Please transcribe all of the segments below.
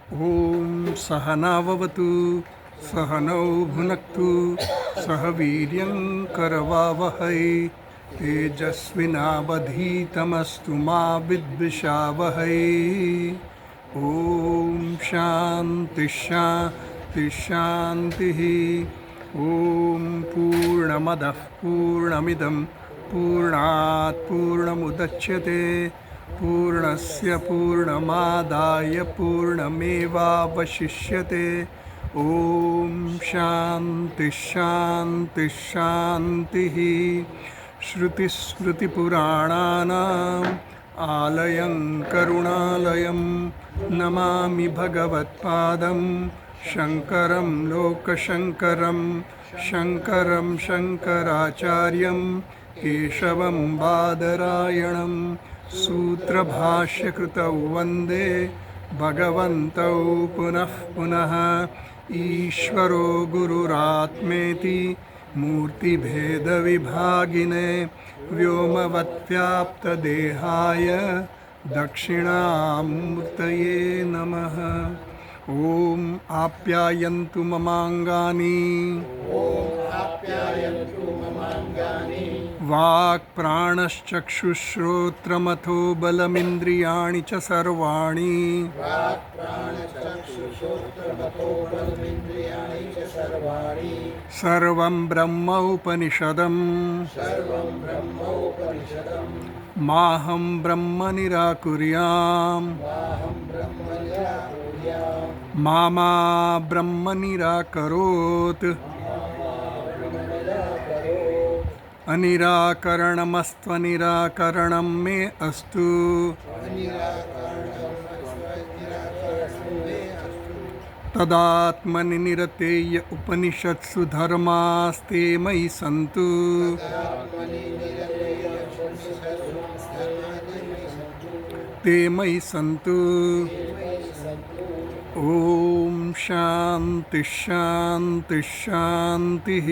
ॐ सहनाववतु सहनौ भुनक्तु सह वीर्यं करवावहै तेजस्विनावधीतमस्तु मा विद्विषावहै। ॐ शान्ति शान्ति शान्तिः। ॐ पूर्णमदः पूर्णमिदं पूर्णात् पूर्णमुदच्यते पूर्णस्य पूर्णमादाय पूर्णमेवावशिष्यते। ॐ शान्ति शान्ति शान्तिः। श्रुतिस्मृतिपुराणानाम् आलयं करुणालयं नमामि भगवत्पादं शङ्करं लोकशङ्करं शङ्करं शङ्कराचार्यं केशवं बादरायणं सूत्रभाष्यकृतौ वन्दे भगवन्तौ पुनः पुनः। ईश्वरो गुरुरात्मेति मूर्तिभेदविभागिने व्योमवत्व्याप्तदेहाय दक्षिणामूर्तये नमः। ॐ आप्यायन्तु ममाङ्गानि वाक्प्राणश्चक्षुश्रोत्रमथो बलमिन्द्रियाणि च सर्वाणि सर्वं ब्रह्मोपनिषदम् माहं ब्रह्म निराकुर्याम् मा ब्रह्म निराकरोत् अनिराकरणमस्त्वनिराकरणं मे अस्तु। तदात्मनि निरतेय उपनिषत्सु धर्मास्ते मयि सन्तु। ते मयि सन्तु। ॐ शान्ति शान्ति शान्तिः।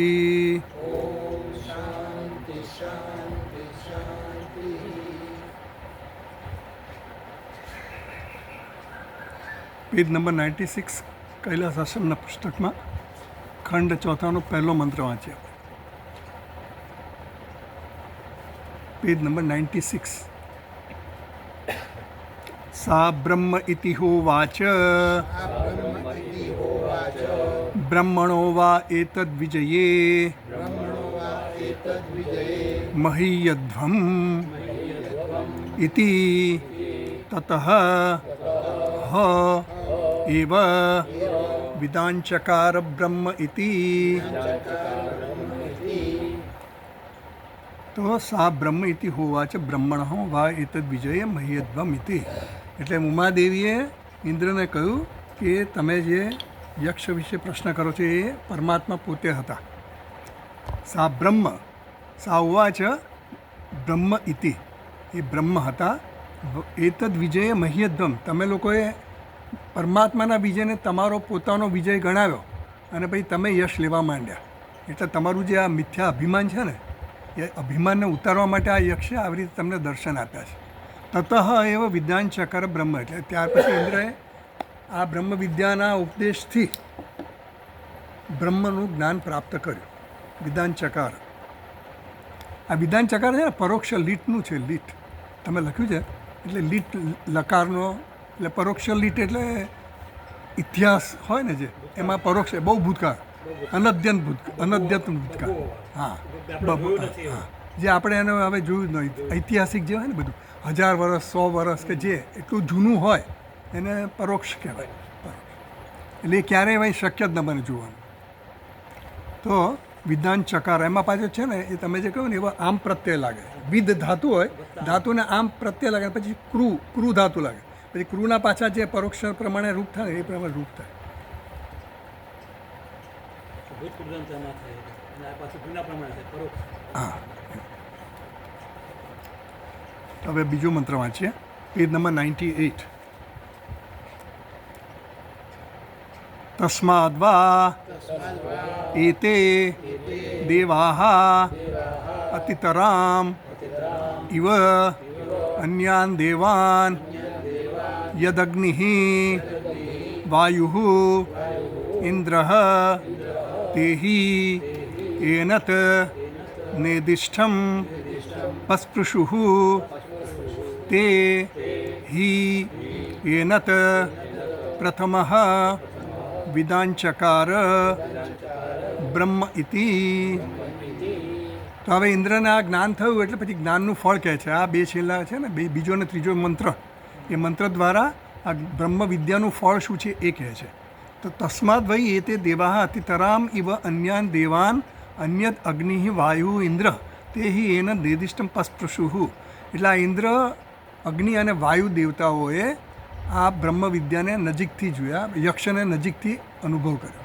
પેજ નંબર 96 કૈલાસ આશ્રમના પુસ્તકમાં ખંડ ચોથાનો પહેલો મંત્ર વાંચ્યા. Page number 96. सा ब्रह्म इति होवाच ब्रह्मणो वा एतद्विजये महीयध्वम् इति ततः ह एव विदाञ्चकार ब्रह्म इति। તો સા બ્રહ્મ ઇતિ હોવાચ બ્રહ્મણ વા એતદ્વિજય મહ્યધ્વમ ઇતિ. એટલે ઉમાદેવીએ ઇન્દ્રને કહ્યું કે તમે જે યક્ષ વિશે પ્રશ્ન કરો છો એ પરમાત્મા પોતે હતા. સા બ્રહ્મ સા ઉવાચ બ્રહ્મ ઇતિ, એ બ્રહ્મ હતા. એતદ વિજય મહ્યધ્વમ, તમે લોકોએ પરમાત્માના વિજયને તમારો પોતાનો વિજય ગણાવ્યો અને પછી તમે યશ લેવા માંડ્યા. એટલે તમારું જે આ મિથ્યા અભિમાન છે ને એ અભિમાનને ઉતારવા માટે આ યક્ષે આવી રીતે તમને દર્શન આપ્યા છે. તતઃ એવ વિદ્યાંચકાર બ્રહ્મ, એટલે ત્યાર પછી ઇન્દ્રએ આ બ્રહ્મ વિદ્યાના ઉપદેશથી બ્રહ્મનું જ્ઞાન પ્રાપ્ત કર્યું. વિદ્યાંચકાર, આ વિદ્યાંચકાર છે ને પરોક્ષ લીટનું છે. લીટ તમે લખ્યું છે એટલે લીટ લકારનો, એટલે પરોક્ષ લીટ એટલે ઇતિહાસ હોય ને જે એમાં પરોક્ષ બહુ ભૂતકાળ, અનદ્યત ભૂતકાળ. હા હા, જે આપણે એને હવે જોયું જ નહીં. ઐતિહાસિક જે હોય ને બધું 1000 વર્ષ 100 વર્ષ કે જે એટલું જૂનું હોય એને પરોક્ષ કહેવાય. એટલે એ ક્યારેય ભાઈ શક્ય જ ન બને જોવાનું. તો વિધાન ચકાર એમાં પાછું છે ને એ તમે જે કહ્યું ને એવા આમ પ્રત્યય લાગે. વિધ ધાતુ હોય, ધાતુને આમ પ્રત્યય લાગે, પછી ક્રુ ધાતુ લાગે, પછી ક્રુના પાછા જે પરોક્ષ પ્રમાણે રૂપ થાય એ પ્રમાણે રૂપ થાય. હા, હવે બીજો મંત્ર વાંચીએ. Page number 98. તસ્માદ્વા એતે દેવાહ અતિતરામ ઇવ અન્યાન દેવાન યદગ્નિ વાયુ ઇન્દ્ર તેહિ એનત નેદિષ્ઠમ પસ્પૃશુ તે હિ એનત પ્રથમ વિદાંચકાર બ્રહ્મ ઇતિ. તો હવે ઇન્દ્રને આ જ્ઞાન થયું એટલે પછી જ્ઞાનનું ફળ કહે છે. આ બે છેલ્લા છે ને, બીજો અને ત્રીજો મંત્ર, એ મંત્ર દ્વારા આ બ્રહ્મ વિદ્યાનું ફળ શું છે એ કહે છે. તો તસ્માદ વૈ એતે દેવાહ અતિતરામ ઇવ અન્યાન દેવાન અન્યત અગ્નિ વાયુ ઇન્દ્ર તે એન નિર્દિષ્ટમ પસ્પૃશુ. એટલે આ ઇન્દ્ર, અગ્નિ અને વાયુ દેવતાઓએ આ બ્રહ્મ વિદ્યાને નજીકથી જોયા, યક્ષને નજીકથી અનુભવ કર્યો.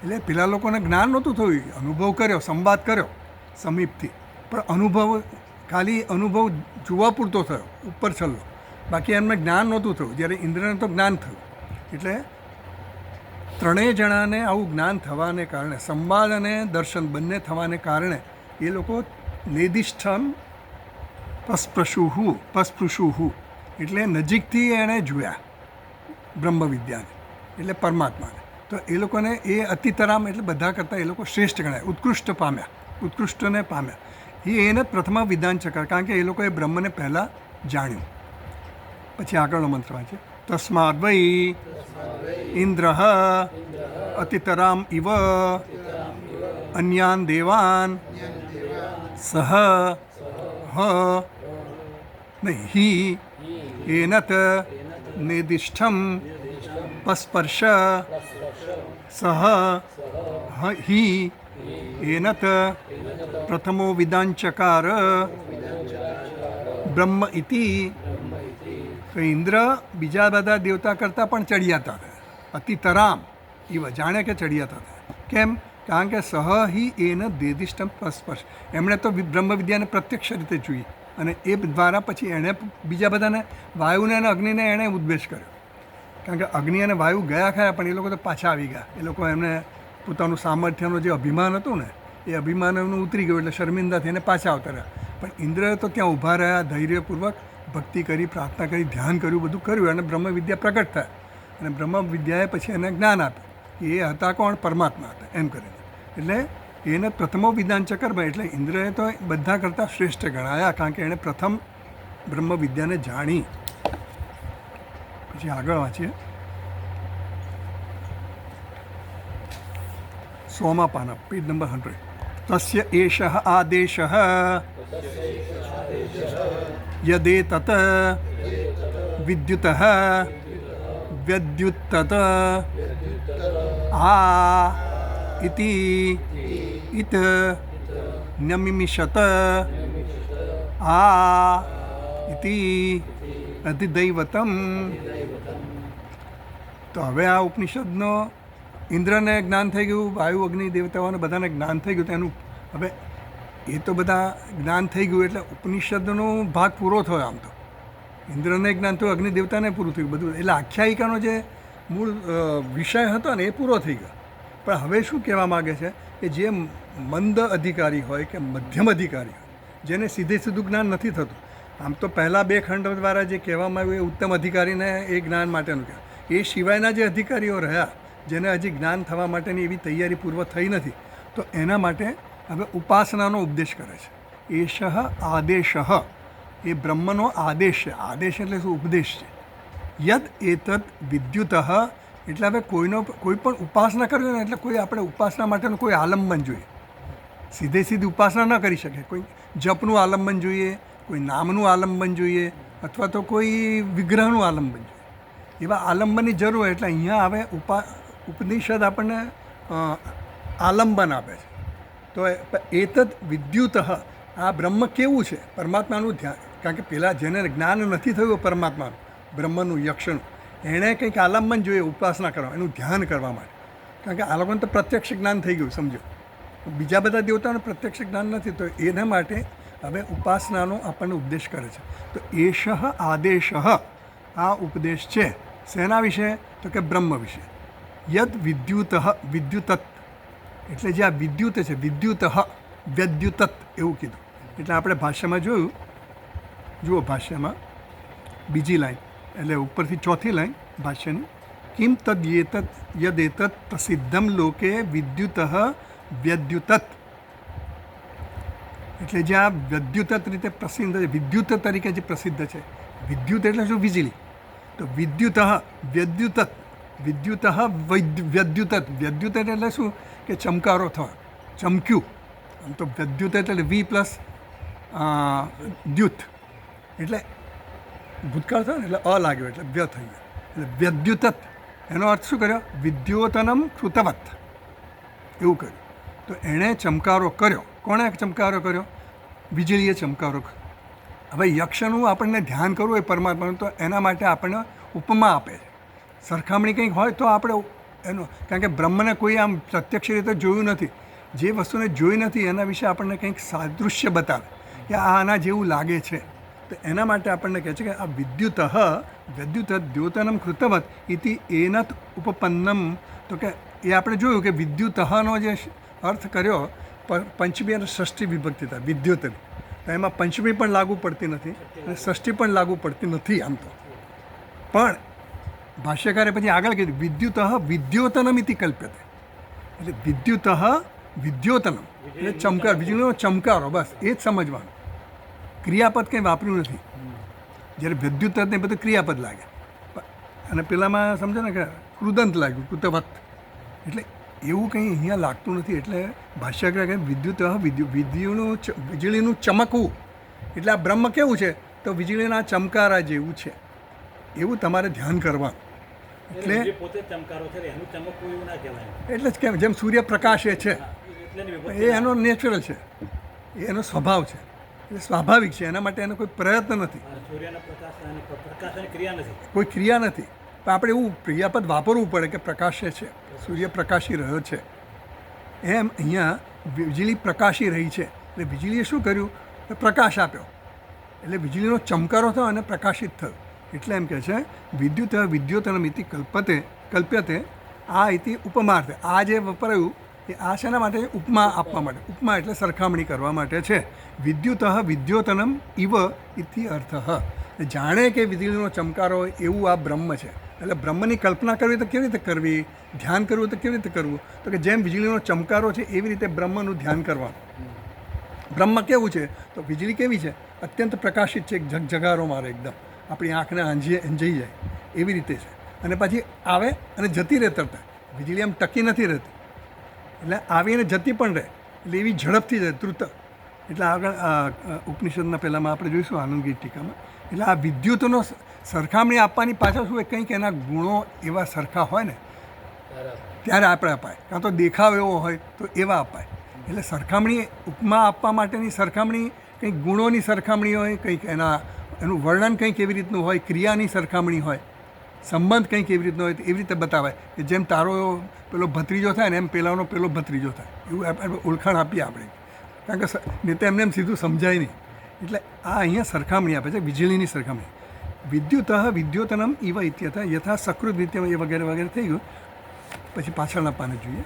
એટલે પેલા લોકોને જ્ઞાન નહોતું થયું, અનુભવ કર્યો, સંવાદ કર્યો સમીપથી, પણ અનુભવ ખાલી અનુભવ જોવા પૂરતો થયો, ઉપર છલ્લો, બાકી એમને જ્ઞાન નહોતું થયું. જ્યારે ઇન્દ્રને તો જ્ઞાન થયું. એટલે ત્રણેય જણાને આવું જ્ઞાન થવાને કારણે, સંવાદ અને દર્શન બંને થવાને કારણે એ લોકો નિર્દિષ્ઠમ પસ્પૃશુ એટલે નજીકથી એણે જોયા બ્રહ્મ વિદ્યાને, એટલે પરમાત્માને. તો એ લોકોને એ અતિતરામ એટલે બધા કરતાં એ લોકો શ્રેષ્ઠ ગણાય, ઉત્કૃષ્ટ પામ્યા, ઉત્કૃષ્ટને પામ્યા. એને પ્રથમ વિધાન ચકાર, કારણ કે એ લોકોએ બ્રહ્મને પહેલાં જાણ્યું. પછી આગળનો મંત્ર વાંચે. તસ્માદ વૈ ઇન્દ્ર અતિતરામ ઇવ અન્યાન દેવાન સહ હિ એનત નિર્દિષ્ઠમ પસ્પર્શ સહ હિ એનત પ્રથમો વિદાંચકાર બ્રહ્મ ઇતિ. તો ઇન્દ્ર બીજા બધા દેવતા કરતાં પણ ચડિયાતા હતા, અતિતરામ ઇવ, જાણે કે ચડિયાતા હતા. કેમ? કારણ કે સહ હિ એન નિર્દિષ્ટમ પસ્પર્શ, એમણે તો બ્રહ્મ વિદ્યાને પ્રત્યક્ષ રીતે જોઈ, અને એ દ્વારા પછી એણે બીજા બધાને, વાયુને અને અગ્નિને એણે ઉદ્દેશ કર્યો. કારણ કે અગ્નિ અને વાયુ ગયા ખરા, પણ એ લોકો તો પાછા આવી ગયા. એ લોકો એમને પોતાનું સામર્થ્યનું જે અભિમાન હતું ને, એ અભિમાન એમનું ઉતરી ગયું, એટલે શર્મિંદા થઈને પાછા આવતા રહ્યા. પણ ઇન્દ્રએ તો ત્યાં ઊભા રહ્યા, ધૈર્યપૂર્વક ભક્તિ કરી, પ્રાર્થના કરી, ધ્યાન કર્યું, બધું કર્યું, અને બ્રહ્મ વિદ્યા પ્રગટ થાય. અને બ્રહ્મ વિદ્યાએ પછી એને જ્ઞાન આપ્યું. એ હતા કોણ? પરમાત્મા હતા, એમ કરીને. એટલે એને પ્રથમો વિધાન ચકરમાં, એટલે ઇન્દ્રએ તો બધા કરતાં શ્રેષ્ઠ ગણાયા, કારણ કે એણે પ્રથમ બ્રહ્મ વિદ્યાને જાણી. પછી આગળ વાંચીએ. સોમા પાના, પેજ નંબર 100. તસ્ય એષ આદેશ યદેતત વિદ્યુત વ્યદ્યુત્તત આ ઇતિ ઇત ન્યમિમિષત આ ઇતિ અધિદૈવતમ. તો હવે આ ઉપનિષદનો ઇન્દ્રને જ્ઞાન થઈ ગયું, વાયુ અગ્નિ દેવતાઓને બધાને જ્ઞાન થઈ ગયું. તો એનું હવે એ તો બધા જ્ઞાન થઈ ગયું એટલે ઉપનિષદનો ભાગ પૂરો થયો. આમ તો ઇન્દ્રને જ્ઞાન થયું, અગ્નિ દેવતાને પૂરું થયું બધું, એટલે આખ્યાયિકાનો જે મૂળ વિષય હતો ને એ પૂરો થઈ ગયો. પણ હવે શું કહેવા માગે છે કે જે મંદ અધિકારી હોય કે મધ્યમ અધિકારી હોય, જેને સીધે સીધું જ્ઞાન નથી થતું, આમ તો પહેલાં 2 ખંડ દ્વારા જે કહેવામાં આવ્યું એ ઉત્તમ અધિકારીને એ જ્ઞાન માટેનું કહેવાય. એ સિવાયના જે અધિકારીઓ રહ્યા, જેને હજી જ્ઞાન થવા માટેની એવી તૈયારી પૂર્વ થઈ નથી, તો એના માટે હવે ઉપાસનાનો ઉપદેશ કરે છે. એષ આદેશ, એ બ્રહ્મનો આદેશ છે. આદેશ એટલે શું? ઉપદેશ છે. યદ એતદ વિદ્યુત, એટલે હવે કોઈ પણ ઉપાસના કરવી ને, એટલે કોઈ આપણે ઉપાસના માટેનું કોઈ આલંબન જોઈએ. સીધી ઉપાસના ન કરી શકે. કોઈ જપનું આલંબન જોઈએ, કોઈ નામનું આલંબન જોઈએ, અથવા તો કોઈ વિગ્રહનું આલંબન જોઈએ. એવા આલંબનની જરૂર હોય. એટલે અહીંયા હવે ઉપનિષદ આપણને આલંબન આપે છે. તો એતદ વિદ્યુત, આ બ્રહ્મ કેવું છે? પરમાત્માનું ધ્યાન. કારણ કે પેલા જેને જ્ઞાન નથી થયું પરમાત્માનું, બ્રહ્મનું, યક્ષનું, એણે કંઈક આલંબન જોઈએ ઉપાસના કરવા, એનું ધ્યાન કરવા માટે. કારણ કે આ લોકોને તો પ્રત્યક્ષ જ્ઞાન થઈ ગયું, સમજો. બીજા બધા દેવતાઓને પ્રત્યક્ષ જ્ઞાન નથી, તો એના માટે હવે ઉપાસનાનો આપણને ઉપદેશ કરે છે. તો એષ આદેશ, આ ઉપદેશ છે શેના વિશે? તો કે બ્રહ્મ વિશે. યદ વિદ્યુત, વિદ્યુતત, એટલે જે આ વિદ્યુત છે, વિદ્યુત વ્યદ્યુતત એવું કીધું. એટલે આપણે ભાષ્યમાં જોયું, જુઓ ભાષ્યમાં બીજી લાઈન, એટલે ઉપરથી ચોથી લાઈન ભાષ્યની, કિમ તદ યદેતત પ્રસિદ્ધમ લોકે વિદ્યુત વ્યદ્યુતત, એટલે જે આ વ્યદ્યુતત રીતે પ્રસિદ્ધ છે, વિદ્યુત તરીકે જે પ્રસિદ્ધ છે. વિદ્યુત એટલે શું? વીજળી. તો વિદ્યુત વ્યદ્યુતત, વિદ્યુત વ્યદ્યુતત. વ્યદ્યુત એટલે શું? કે ચમકારો થયો, ચમક્યું. આમ તો વ્યદ્યુત એટલે વી પ્લસ દ્યુત, એટલે ભૂતકાળ થયો ને એટલે અ લાગ્યો એટલે વ્ય થઈ ગયો, એટલે વ્યદ્યુતત. એનો અર્થ શું કર્યો? વિદ્યોતનમ કૃતવત, એવું કર્યું. તો એણે ચમકારો કર્યો. કોણે ચમકારો કર્યો? વીજળીએ ચમકારો કર્યો. હવે યક્ષનું આપણને ધ્યાન કરવું હોય પરમાત્માનું, તો એના માટે આપણને ઉપમા આપે છે. સરખામણી કંઈક હોય તો આપણે એનું, કારણ કે બ્રહ્મને કોઈ આમ પ્રત્યક્ષ રીતે જોયું નથી, જે વસ્તુને જોઈ નથી એના વિશે આપણને કંઈક સાદૃશ્ય બતાવે કે આ આના જેવું લાગે છે. તો એના માટે આપણને કહે છે કે આ વિદ્યુત વ્યદ્યુત દ્યોતનમ કૃતવત ઇતિ એનત ઉપપન્નમ. તો કે એ આપણે જોયું કે વિદ્યુતનો જે અર્થ કર્યો પંચમી અને ષષ્ઠી વિભક્તિ થાય વિદ્યુતની, તો એમાં પંચમી પણ લાગુ પડતી નથી અને ષષ્ઠી પણ લાગુ પડતી નથી આમ તો. પણ ભાષ્યકારે પછી આગળ કીધું વિદ્યુત વિદ્યોતનમ ઇતિ કલ્પ્યતે, એટલે વિદ્યુત વિદ્યોતનમ એટલે ચમકાર, વીજળીનો ચમકારો, બસ એ જ સમજવાનું. ક્રિયાપદ કંઈ વાપર્યું નથી. જ્યારે વિદ્યુતને બધું ક્રિયાપદ લાગે, અને પેલામાં સમજો ને કે કૃદંત લાગ્યું, કૃતવત, એટલે એવું કંઈ અહીંયા લાગતું નથી. એટલે ભાષ્યકાર કહે વિદ્યુત વીજળીનું ચમકવું, એટલે આ બ્રહ્મ કેવું છે? તો વીજળીના ચમકારા જેવું છે, એવું તમારે ધ્યાન કરવાનું. એટલે એટલે જ કેમ જેમ સૂર્યપ્રકાશ એ છે, એ એનો નેચરલ છે, એ એનો સ્વભાવ છે, એ સ્વાભાવિક છે. એના માટે એનો કોઈ પ્રયત્ન નથી, કોઈ ક્રિયા નથી. તો આપણે એવું ક્રિયાપદ વાપરવું પડે કે પ્રકાશે છે, સૂર્ય પ્રકાશી રહ્યો છે. એમ અહીંયા વીજળી પ્રકાશી રહી છે, એટલે વીજળીએ શું કર્યું? પ્રકાશ આપ્યો, એટલે વીજળીનો ચમકારો થયો અને પ્રકાશિત થયો. એટલે એમ કહે છે વિદ્યુત વિદ્યોતનમ ઇતિ કલ્પ્યતે, આ ઇતિ ઉપમાર્થે. આ જે વપરાયું એ આ શેના માટે? ઉપમા આપવા માટે. ઉપમા એટલે સરખામણી કરવા માટે છે. વિદ્યુત વિદ્યોતનમ ઇવ ઇતિ અર્થ. જાણે કે વીજળીનો ચમકારો હોય એવું આ બ્રહ્મ છે. એટલે બ્રહ્મની કલ્પના કરવી તો કેવી રીતે કરવી, ધ્યાન કરવું તો કેવી રીતે કરવું? તો કે જેમ વીજળીનો ચમકારો છે એવી રીતે બ્રહ્મનું ધ્યાન કરવાનું. બ્રહ્મ કેવું છે? તો વીજળી કેવી છે? અત્યંત પ્રકાશિત છે, ઝગઝગારો મારે એકદમ, આપણી આંખને અંજાઈ જાય એવી રીતે છે. અને પછી આવે અને જતી રહે તરત. વીજળી આમ ટકી નથી રહેતી, એટલે આવીને જતી પણ રહે, એટલે એવી ઝડપથી જાય તૃત. એટલે આગળ ઉપનિષદના પહેલાંમાં આપણે જોઈશું આનંદગીરી ટીકામાં. એટલે આ વિદ્યુતનો સરખામણી આપવાની પાછળ શું હોય? કંઈક એના ગુણો એવા સરખા હોય ને ત્યારે આપણે અપાય, કાં તો દેખાવ એવો હોય તો એવા અપાય. એટલે સરખામણી, ઉપમા આપવા માટેની સરખામણી કંઈક ગુણોની સરખામણી હોય, કંઈક એનું વર્ણન કંઈક એવી રીતનું હોય, ક્રિયાની સરખામણી હોય, સંબંધ કંઈક એવી રીતનો હોય, તો એવી રીતે બતાવાય કે જેમ તારો પેલો ભત્રીજો થાય ને એમ પેલાનો પેલો ભત્રીજો થાય, એવું આપણે ઓળખાણ આપીએ આપણે. કારણ કે નહીં તો એમને એમ સીધું સમજાય નહીં. એટલે આ અહીંયા સરખામણી આપે છે, વીજળીની સરખામણી. વિદ્યુત વિદ્યોતનમ ઇવ ઇત્યથ યથા સકૃત વિદ્ય, એ વગેરે વગેરે થઈ ગયું. પછી પાછળના પાને જોઈએ.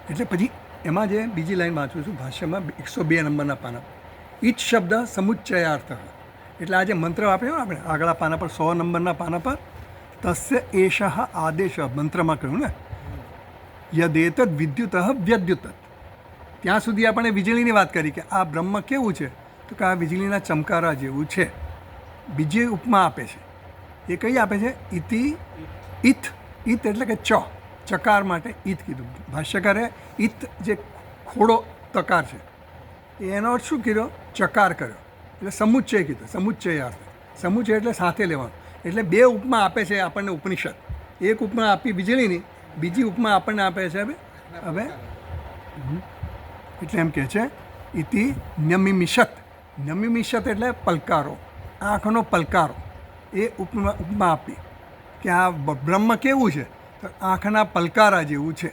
એટલે પછી એમાં જે બીજી લાઈન વાંચું છું ભાષ્યમાં 102 નંબરના પાના. ઈચ શબ્દ સમુચ્ચયાર્થ. એટલે આ જે મંત્ર આપ્યો આપણે આગલા પાના પર 100 નંબરના પાના પર, તસ્ય એષ આદેશ, મંત્રમાં કહ્યું ને યદેતદ વિદ્યુત વ્યદ્યુત. ત્યાં સુધી આપણે વીજળીની વાત કરી કે આ બ્રહ્મ કેવું છે? તો કે આ વીજળીના ચમકારા જેવું છે. બીજી ઉપમા આપે છે, એ કઈ આપે છે? ઇતિ ઇત. ઇત એટલે કે ચકાર માટે ઈત કીધું. ભાષ્યકારે ઈત જે ખોડો તકાર છે એનો અર્થ શું કર્યો? ચકાર કર્યો, એટલે સમુચ્ચય કીધું. સમુચ્ચયાર્થ, સમુચ્ચય એટલે સાથે લેવાનું. એટલે બે ઉપમા આપે છે આપણને ઉપનિષદ. એક ઉપમા આપી વીજળીની, બીજી ઉપમા આપણને આપે છે હવે એટલે એમ કહે છે ઇતિ ન્યમિમિષત. ન્યમિમિષત એટલે પલકારો, આંખનો પલકારો. એ ઉપમા આપી કે આ બ્રહ્મ કેવું છે? તો આંખના પલકારા જેવું છે.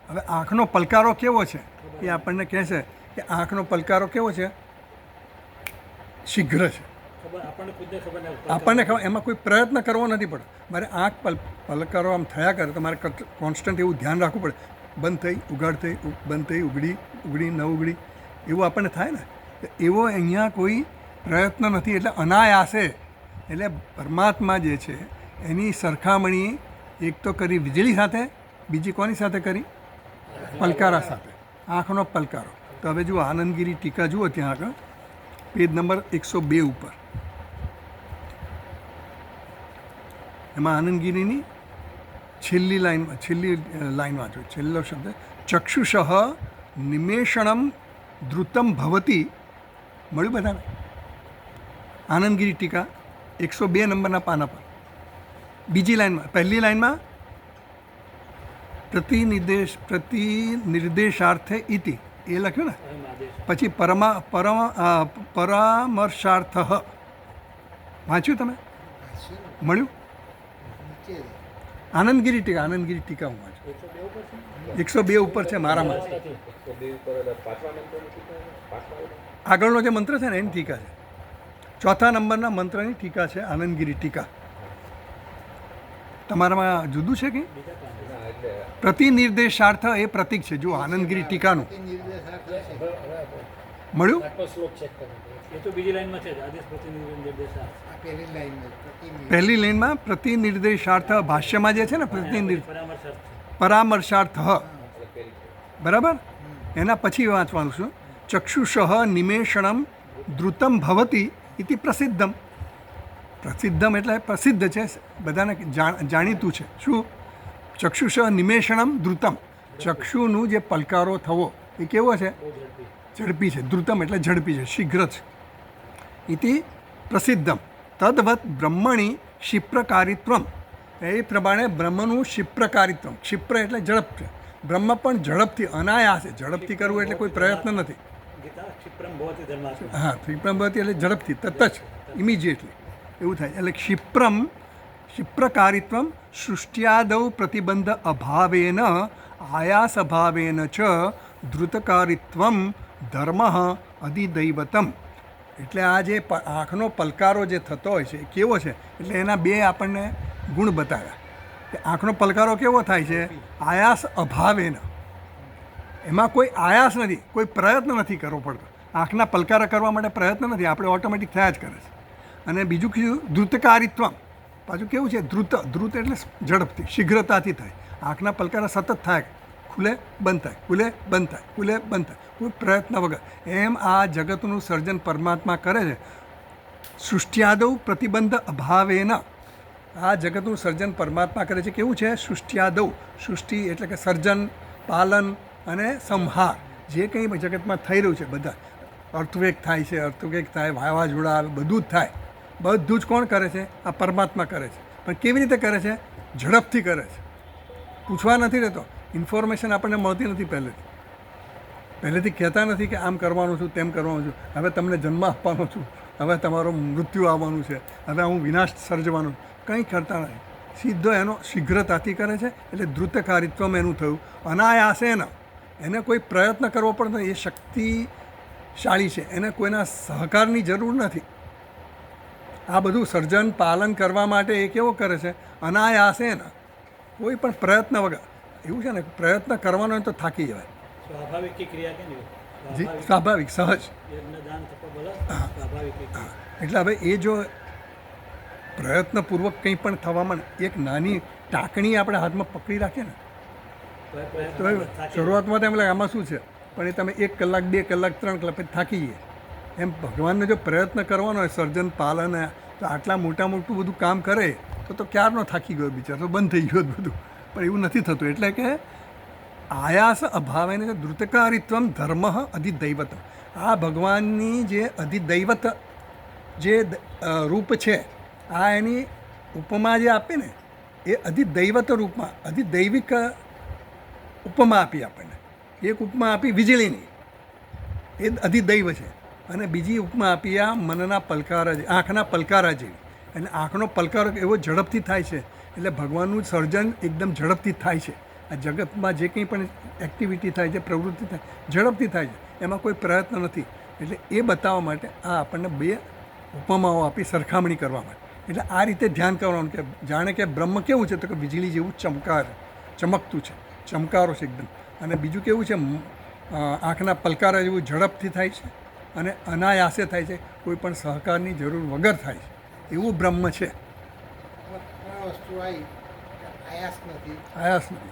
હવે આંખનો પલકારો કેવો છે એ આપણને કહે છે કે આંખનો પલકારો કેવો છે? શીઘ્ર છે. આપણને ખબર, એમાં કોઈ પ્રયત્ન કરવો નથી પડતો. મારે આંખ પલકારો આમ થયા કરે તો મારે કોન્સ્ટન્ટ એવું ધ્યાન રાખવું પડે. બંધ થઈ, ઉઘાડ થઈ, બંધ થઈ, ઉઘડી, ન ઉઘડી, એવું આપણને થાય ને. એવો અહીંયા કોઈ પ્રયત્ન નથી. એટલે અનાયાસે, એટલે પરમાત્મા જે છે એની સરખામણી એક તો કરી વીજળી સાથે, બીજી કોની સાથે કરી? પલકારા સાથે, આંખનો પલકારો. તો હવે જુઓ આનંદગીરી ટીકા જુઓ ત્યાં આગળ પેજ નંબર 102 ઉપર. એમાં આનંદગીરીની છેલ્લી લાઈન વાંચો, છેલ્લો શબ્દ ચક્ષુષ નિમેષણમ ધૃતમ ભવતી. મળ્યું બધાને? આનંદગીરી ટીકા 102 નંબરના પાના પર બીજી લાઈનમાં, પહેલી લાઈનમાં પ્રતિનિર્દેશાર્થે ઇતિ એ લખ્યું ને, પછી પરામર્શાર્થ. વાંચ્યું તમે? મળ્યું? આનંદગીરી ટીકા હું વાંચું. 102 ઉપર છે મારામાં. આગળનો જે મંત્ર છે ને એની ટીકા છે. ચોથા નંબરના મંત્રની ટીકા છે આનંદગીરી ટીકા. તમારામાં જુદું છે કે? પ્રતિનિર્દેશાર્થ એ પ્રતીક છે. જો આનંદગીરી ટીકાનું મળ્યું? પહેલી લાઈનમાં પ્રતિનિર્દેશાર્થ, ભાષ્યમાં જે છે ને પરામર્શાર્થ, બરાબર? એના પછી વાંચવાનું છું ચક્ષુષ નિમેષણમ ધૃતમ ભવતી ઇતિ પ્રસિદ્ધમ. પ્રસિદ્ધમ એટલે પ્રસિદ્ધ છે, બધાને જાણીતું છે. શું? ચક્ષુષ નિમેષણમ ધૃતમ. ચક્ષુનું જે પલકારો થવો એ કેવો છે? ઝડપી છે. ધૃતમ એટલે ઝડપી છે, શીઘ્ર છે. ઇતિ પ્રસિદ્ધમ તદ્વત બ્રહ્મણી ક્ષિપ્રકારિત્વમ. એ પ્રમાણે બ્રહ્મનું ક્ષિપ્રકારિત્વમ. ક્ષિપ્ર એટલે ઝડપ છે. બ્રહ્મ પણ ઝડપથી, અનાયાસે, ઝડપથી કરવું એટલે કોઈ પ્રયત્ન નથી. હા, ક્ષિપ્રમ ભવતી એટલે ઝડપથી, તત જ, ઇમિજિએટલી એવું થાય. એટલે ક્ષિપ્રકારિત્વમ સૃષ્ટ્યાદૌ પ્રતિબંધ અભાવેન આયાસ અભાવેન ચ ધૃતકારિત્વમ ધર્મ અધિદૈવતમ. એટલે આ જે આંખનો પલકારો જે થતો હોય છે એ કેવો છે? એટલે એના બે આપણને ગુણ બતાવ્યા કે આંખનો પલકારો કેવો થાય છે? આયાસ અભાવેન. એમાં કોઈ આયાસ નથી, કોઈ પ્રયત્ન નથી કરવો પડતો. આંખના પલકારા કરવા માટે પ્રયત્ન નથી, આપણે ઓટોમેટિક થયા જ કરે છે. અને બીજું કીધું ધૃતકારિત્વમ. પાછું કેવું છે? ધ્રુત એટલે ઝડપથી, શીઘ્રતાથી થાય. આંખના પલકારા સતત થાય, ખુલે બંધ થાય, ખુલે બંધ થાય, ખુલે બંધ થાય, કોઈ પ્રયત્ન વગર. એમ આ જગતનું સર્જન પરમાત્મા કરે છે. સૃષ્ટ્યાદૌ પ્રતિબંધ અભાવેન. આ જગતનું સર્જન પરમાત્મા કરે છે. કેવું છે? સૃષ્ટ્યાદૌ. સૃષ્ટિ એટલે કે સર્જન, પાલન અને સંહાર. જે કંઈ જગતમાં થઈ રહ્યું છે બધા, અર્થવેગ થાય છે, વાવાઝોડા આવે, બધું જ થાય. બધું જ કોણ કરે છે? આ પરમાત્મા કરે છે. પણ કેવી રીતે કરે છે? ઝડપથી કરે છે. પૂછવા નથી રહેતો. ઇન્ફોર્મેશન આપણને મળતી નથી પહેલેથી કહેતા નથી કે આમ કરવાનું છું, તેમ કરવાનું છું, હવે તમને જન્મ આપવાનો છું, હવે તમારો મૃત્યુ આવવાનું છે, હવે હું વિનાશ સર્જવાનું. કંઈ કરતા નથી. સીધો એનો શીઘ્રતાથી કરે છે. એટલે ધૃતકારિત્વમ એનું થયું. અનાયાસેન, એને કોઈ પ્રયત્ન કરવો પડતો. એ શક્તિશાળી છે, એને કોઈના સહકારની જરૂર નથી. આ બધું સર્જન પાલન કરવા માટે એ કેવો કરે છે? અનાયાસેન, કોઈ પણ પ્રયત્ન વગર. એવું છે ને, પ્રયત્ન કરવાનો હોય તો થાકી જવાય. સ્વાભાવિક, સહજ. એટલે હવે એ જો પ્રયત્નપૂર્વક કંઈ પણ થવામાં, એક નાની ટાંકણી આપણે હાથમાં પકડી રાખીએ ને તો શરૂઆતમાં તો એમ લાગે આમાં શું છે, પણ એ તમે 1 કલાક 2 કલાક 3 કલાક પછી થાકી જઈએ. એમ ભગવાનને જો પ્રયત્ન કરવાનો હોય, સર્જન પાલન, તો આટલા મોટું બધું કામ કરે તો ક્યારનો થાકી ગયો બિચારો, તો બંધ થઈ ગયો બધું. પણ એવું નથી થતું. એટલે કે આયાસ અભાવેન ધૃતકારિત્વમ ધર્મ અધિદૈવતમ. આ ભગવાનની જે અધિદૈવત જે રૂપ છે, આ એની ઉપમા જે આપે ને, એ અધિદૈવત રૂપમાં, અધિદૈવિક ઉપમા આપી આપણને. એક ઉપમા આપી વીજળીની, એ અધિદૈવ છે. અને બીજી ઉપમા આપી આ મનના પલકારા, આંખના પલકારા જેવી. અને આંખનો પલકારો એવો ઝડપથી થાય છે. એટલે ભગવાનનું સર્જન એકદમ ઝડપથી થાય છે. આ જગતમાં જે કંઈ પણ એક્ટિવિટી થાય છે, પ્રવૃત્તિ થાય, ઝડપથી થાય છે. એમાં કોઈ પ્રયત્ન નથી. એટલે એ બતાવવા માટે આ આપણને 2 ઉપમાઓ આપી, સરખામણી કરવા માટે. એટલે આ રીતે ધ્યાન કરવાનું કે જાણે કે બ્રહ્મ કેવું છે, તો કે વીજળી જેવું ચમકતું છે, ચમકારો છે એકદમ. અને બીજું કેવું છે? આંખના પલકારા જેવું ઝડપથી થાય છે. અને અનાયાસે થાય છે, કોઈ પણ સહકારની જરૂર વગર થાય છે, એવું બ્રહ્મ છે. વસ્તુ આવી આયાસ નથી, આયાસ નથી,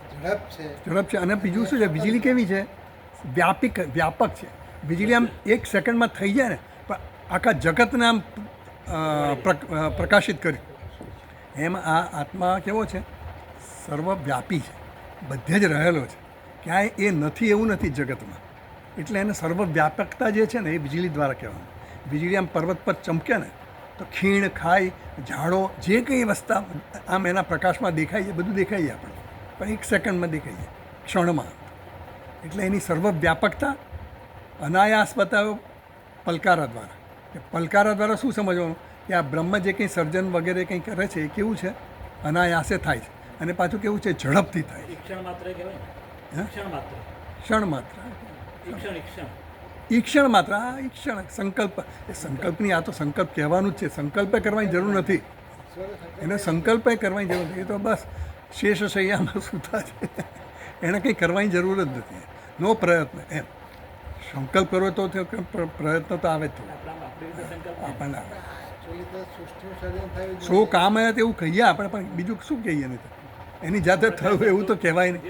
ઝડપ છે. અને બીજું શું છે, વીજળી કેવી છે, વ્યાપક છે. વીજળી આમ એક સેકન્ડમાં થઈ જાય ને, પણ આખા જગતને આમ પ્રકાશિત કર્યું. એમ આ આત્મા કેવો છે, સર્વવ્યાપી છે, બધે જ રહેલો છે, ક્યાંય એ નથી એવું નથી જગતમાં. એટલે એને સર્વવ્યાપકતા જે છે ને એ વીજળી દ્વારા કહેવાનું. વીજળી આમ પર્વત પર ચમકે ને તો ખીણ ખાય ઝાડો જે કંઈ વસ્તુ આમ એના પ્રકાશમાં દેખાય છે, બધું દેખાય છે આપણે, પણ એક સેકન્ડમાં દેખાય છે, ક્ષણમાં. એટલે એની સર્વવ્યાપકતા અનાયાસ બતાવ્યો પલકારા દ્વારા. કે પલકારા દ્વારા શું સમજવાનું કે આ બ્રહ્મ જે કંઈ સર્જન વગેરે કંઈ કરે છે એ કેવું છે, અનાયાસે થાય છે. અને પાછું કેવું છે, ઝડપથી થાય છે. ક્ષણ માત્ર ઈક્ષણ માત્ર, હા, ઈક્ષણ સંકલ્પ. એ સંકલ્પની, આ તો સંકલ્પ કહેવાનું જ છે, સંકલ્પે કરવાની જરૂર નથી. એને સંકલ્પે કરવાની જરૂર નથી. એ તો બસ શેષ શૈયામાં સૂતા છે, એને કંઈ કરવાની જરૂર જ નથી. નો પ્રયત્ન. એમ સંકલ્પ કરવો તો પ્રયત્ન તો આવે જ આપણને આવે. શું કામ આવે એવું કહીએ આપણે, પણ બીજું શું કહીએ નહીં. એની જાતે થયું એવું તો કહેવાય નહીં.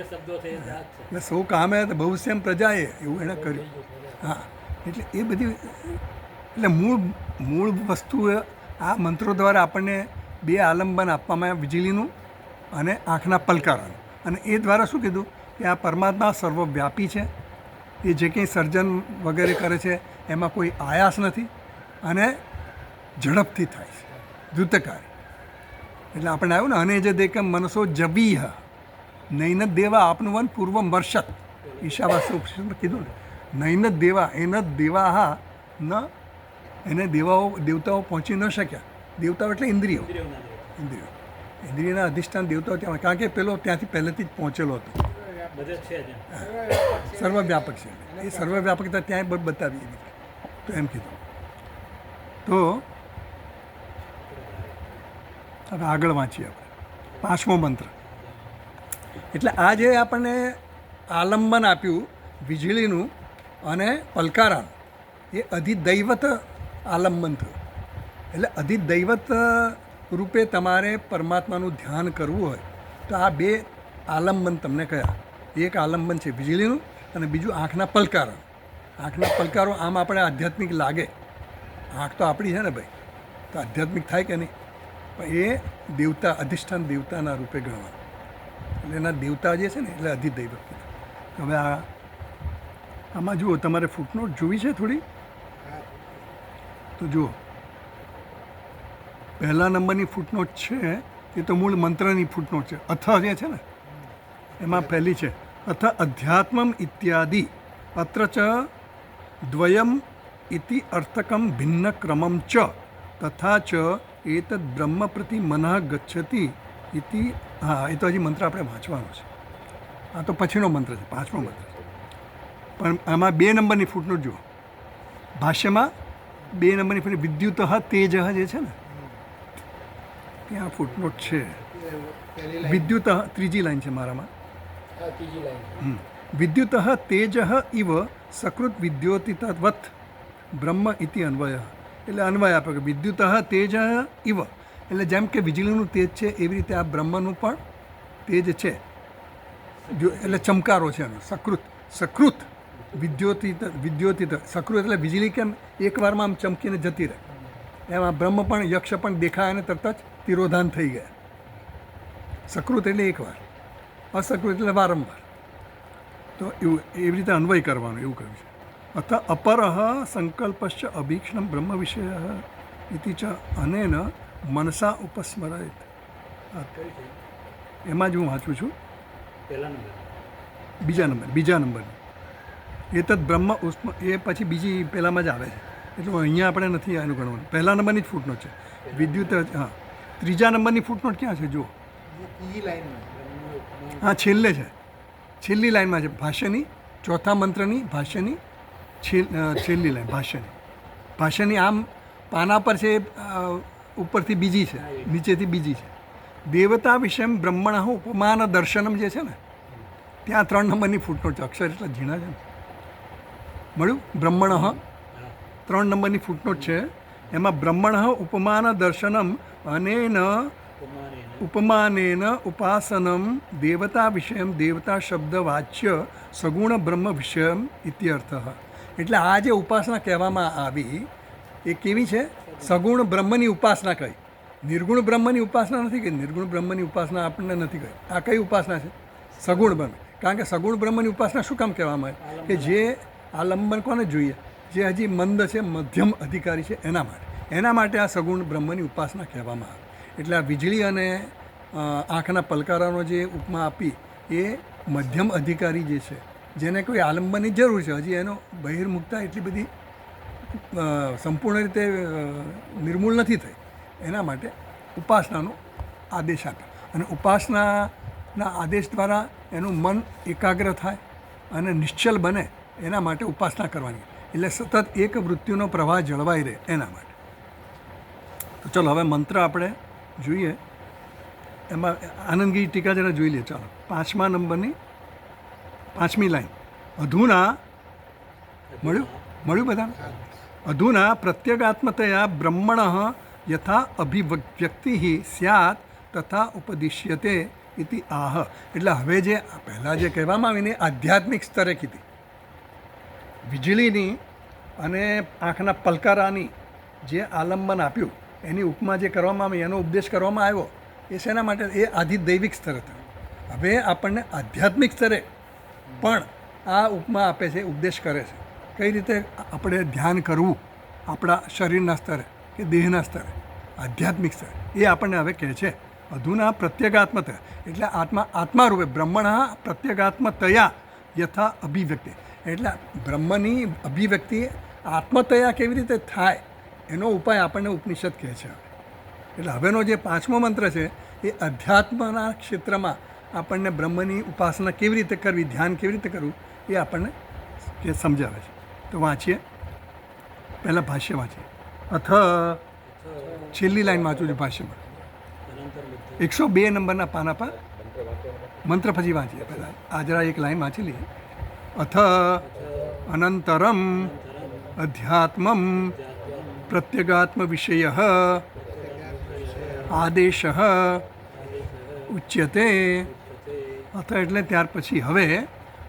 એટલે સૌ કામે તો બહુશ્યામ પ્રજાએ એવું એણે કર્યું. હા, એટલે એ બધી, એટલે મૂળ વસ્તુ આ મંત્રો દ્વારા આપણને બે આલંબન આપવામાં આવ્યા, વીજળીનું અને આંખના પલકારાનું. અને એ દ્વારા શું કીધું કે આ પરમાત્મા સર્વવ્યાપી છે, એ જે કંઈ સર્જન વગેરે કરે છે એમાં કોઈ આયાસ નથી અને ઝડપથી થાય છે, દ્રુતકારી. એટલે આપણે આવ્યું ને, અને જે દેખમ મનસો જબીહ નૈન દેવા આપનું વન પૂર્વમ વર્ષત, ઈશાવાસ્ય ઉપનિષદમાં કીધું ને, નૈન દેવા એન દેવાહા ન, એને દેવતાઓ પહોંચી ન શક્યા. દેવતાઓ એટલે ઇન્દ્રિયો, ઇન્દ્રિયના અધિષ્ઠાન દેવતાઓ ત્યાં, કારણ કે પેલો ત્યાંથી પહેલેથી જ પહોંચેલો હતો. સર્વવ્યાપક છે, એ સર્વવ્યાપકતા ત્યાંય બતાવી એવી. તો એમ કીધું. તો હવે આગળ વાંચીએ આપણે 5મો મંત્ર. એટલે આ જે આપણને આલંબન આપ્યું વીજળીનું અને પલકારાનું, એ અધિદૈવત આલંબન થયું. એટલે અધિદૈવત રૂપે તમારે પરમાત્માનું ધ્યાન કરવું હોય તો આ બે આલંબન તમને કયા. એક આલંબન છે વીજળીનું અને બીજું આંખના પલકારો. આંખના પલકારો આમ આપણે આધ્યાત્મિક લાગે, આંખ તો આપણી છે ને ભાઈ, તો આધ્યાત્મિક થાય કે નહીં, પણ એ દેવતા, અધિષ્ઠાન દેવતાના રૂપે ગણવાનું. એટલે એના દેવતા જે છે ને એટલે અધિદૈવત. હવે આમાં જુઓ, તમારે ફૂટનોટ જોવી છે થોડી, તો જુઓ પહેલા નંબરની ફૂટનોટ છે એ તો મૂળ મંત્રની ફૂટનોટ છે. અથ જે છે ને એમાં પહેલી છે, અથ અધ્યાત્મમ ઇત્યાદિ અત્ર ચ દ્વયમ ઇતિ અર્થકમ ભિન્ન ક્રમમ ચ તથા ચ એતદ બ્રહ્મ પ્રતિ મનઃ ગચ્છતિ ઇતિ. હા, એ તો હજી મંત્ર આપણે વાંચવાનો છે. આ તો પછીનો મંત્ર છે, 5મો મંત્ર છે. પણ આમાં 2 નંબરની ફૂટનોટ જુઓ. ભાષ્યમાં 2 નંબરની ફૂટનોટ વિદ્યુત તેજ જે છે ને ત્યાં ફૂટનોટ છે. વિદ્યુત, ત્રીજી લાઈન છે મારામાં. વિદ્યુત તેજ ઇવ સકૃત વિદ્યોતિતવત બ્રહ્મ ઇતિ અન્વય. એટલે અન્વય આપે કે વિદ્યુત તેજ ઇવ, એટલે જેમ કે વીજળીનું તેજ છે એવી રીતે આ બ્રહ્મનું પણ તેજ છે. એટલે ચમકારો છે એનો. સકૃત વિદ્યોતિત. સકૃત એટલે વીજળી કેમ એકવારમાં આમ ચમકીને જતી રહે, એમાં બ્રહ્મ પણ, યક્ષ પણ દેખાય અને તરત જ તિરોધાન થઈ ગયા. સકૃત એટલે એકવાર, અસકૃત એટલે વારંવાર. તો એવું એવી રીતે અન્વય કરવાનું એવું કહ્યું છે. અથ અપરઃ સંકલ્પશ્ચ અભીક્ષણ બ્રહ્મ વિષય ઇતિ ચ અનેન મનસા ઉપસ્મરેત. એમાં જ હું વાંચું છું. બીજા નંબરની એ તદ બ્રહ્મ ઉષ્મ, એ પછી બીજી પહેલામાં જ આવે છે. એટલે અહીંયા આપણે નથી એનું ગણવાનું. પહેલા નંબરની જ ફૂટનોટ છે વિદ્યુત. હા, ત્રીજા નંબરની ફૂટનોટ ક્યાં છે જુઓ. હા, છેલ્લે છે, છેલ્લી લાઈનમાં છે. ભાષ્યની ચોથા મંત્રની ભાષ્યની છેલ્લી લાઈન. ભાષ્યની આમ પાના પર છે, ઉપરથી બીજી છે, નીચેથી બીજી છે. દેવતા વિષયમ બ્રહ્મણ ઉપમાન દર્શનમ જે છે ને ત્યાં 3 નંબરની ફૂટનોટ છે. અક્ષર એટલા ઝીણા છે ને. મળ્યું બ્રહ્મણ. 3 નંબરની ફૂટનોટ છે એમાં બ્રહ્મણ ઉપમાન દર્શનમ અનેન ઉપમાનેન ઉપાસનમ દેવતા વિષયમ દેવતા શબ્દ વાચ્ય સગુણ બ્રહ્મ વિષયમ ઇત્યર્થ. એટલે આ જે ઉપાસના કહેવામાં આવી એ કેવી છે? સગુણ બ્રહ્મની ઉપાસના કહી. નિર્ગુણ બ્રહ્મની ઉપાસના નથી કહી. નિર્ગુણ બ્રહ્મની ઉપાસના આપણને નથી કહી. આ કઈ ઉપાસના છે? સગુણ બ્રહ્મ. કારણ કે સગુણ બ્રહ્મની ઉપાસના શું કામ કહેવામાં આવે? કે જે આલંબન કોને જોઈએ? જે હજી મંદ છે, મધ્યમ અધિકારી છે, એના માટે આ સગુણ બ્રહ્મની ઉપાસના કહેવામાં આવે. એટલે આ વીજળી અને આંખના પલકારાનો જે ઉપમા આપી એ મધ્યમ અધિકારી જે છે, જેને કોઈ આલંબનની જરૂર છે, હજી એનો બહિર્મુખતા એટલી બધી સંપૂર્ણ રીતે નિર્મૂળ નથી થઈ, એના માટે ઉપાસનાનો આદેશ આપે. અને ઉપાસનાના આદેશ દ્વારા એનું મન એકાગ્ર થાય અને નિશ્ચલ બને, એના માટે ઉપાસના કરવાની. એટલે સતત એક વૃત્તિનો પ્રવાહ જળવાઈ રહે એના માટે. તો ચલો હવે મંત્ર આપણે જોઈએ. એમાં આનંદગીરી ટીકા જરા જોઈ લે. ચાલો 5મા નંબરની 5મી લાઈન. અધુના મળ્યું બધાને? અધુના પ્રત્યેગાત્મતયા બ્રહ્મણ યથા અભિવ્યક્તિ સ્યાત તથા ઉપદિશ્યતે ઇતિ આહ. એટલે હવે જે પહેલાં જે કહેવામાં આવીને આધ્યાત્મિક સ્તરે કીધી, વીજળીની અને આંખના પલકારાની જે આલંબન આપ્યું, એની ઉપમા જે કરવામાં આવી, એનો ઉપદેશ કરવામાં આવ્યો, એ શેના માટે? એ આધિદૈવિક સ્તરે થયું. હવે આપણને આધ્યાત્મિક સ્તરે પણ આ ઉપમા આપે છે, ઉપદેશ કરે છે. કઈ રીતે આપણે ધ્યાન કરવું આપણા શરીરના સ્તરે કે દેહના સ્તરે, આધ્યાત્મિક સ્તરે, એ આપણને હવે કહે છે. અધુના પ્રત્યેગાત્મતયા, એટલે આત્મા રૂપે બ્રહ્મણ પ્રત્યેગાત્મતયા યથા અભિવ્યક્તિ. એટલે બ્રહ્મની અભિવ્યક્તિ આત્મતયા કેવી રીતે થાય એનો ઉપાય આપણને ઉપનિષદ કહે છે. એટલે હવેનો જે 5મો મંત્ર છે એ અધ્યાત્મના ક્ષેત્રમાં આપણને બ્રહ્મની ઉપાસના કેવી રીતે કરવી, ધ્યાન કેવી રીતે કરવું, એ આપણને એ સમજાવે છે. તો વાંચીએ. પહેલાં ભાષ્ય વાંચીએ. અથ છેલ્લી લાઈન વાંચું છું ભાષ્યમાં, 102 નંબરના પાના પર મંત્ર પછી વાંચીએ. પહેલાં આ જરા એક લાઈન વાંચી લઈએ. અથ અનંતરમ અધ્યાત્મમ પ્રત્યેગાત્મ વિષય આદેશ ઉચ્યતે. અથ એટલે ત્યાર પછી. હવે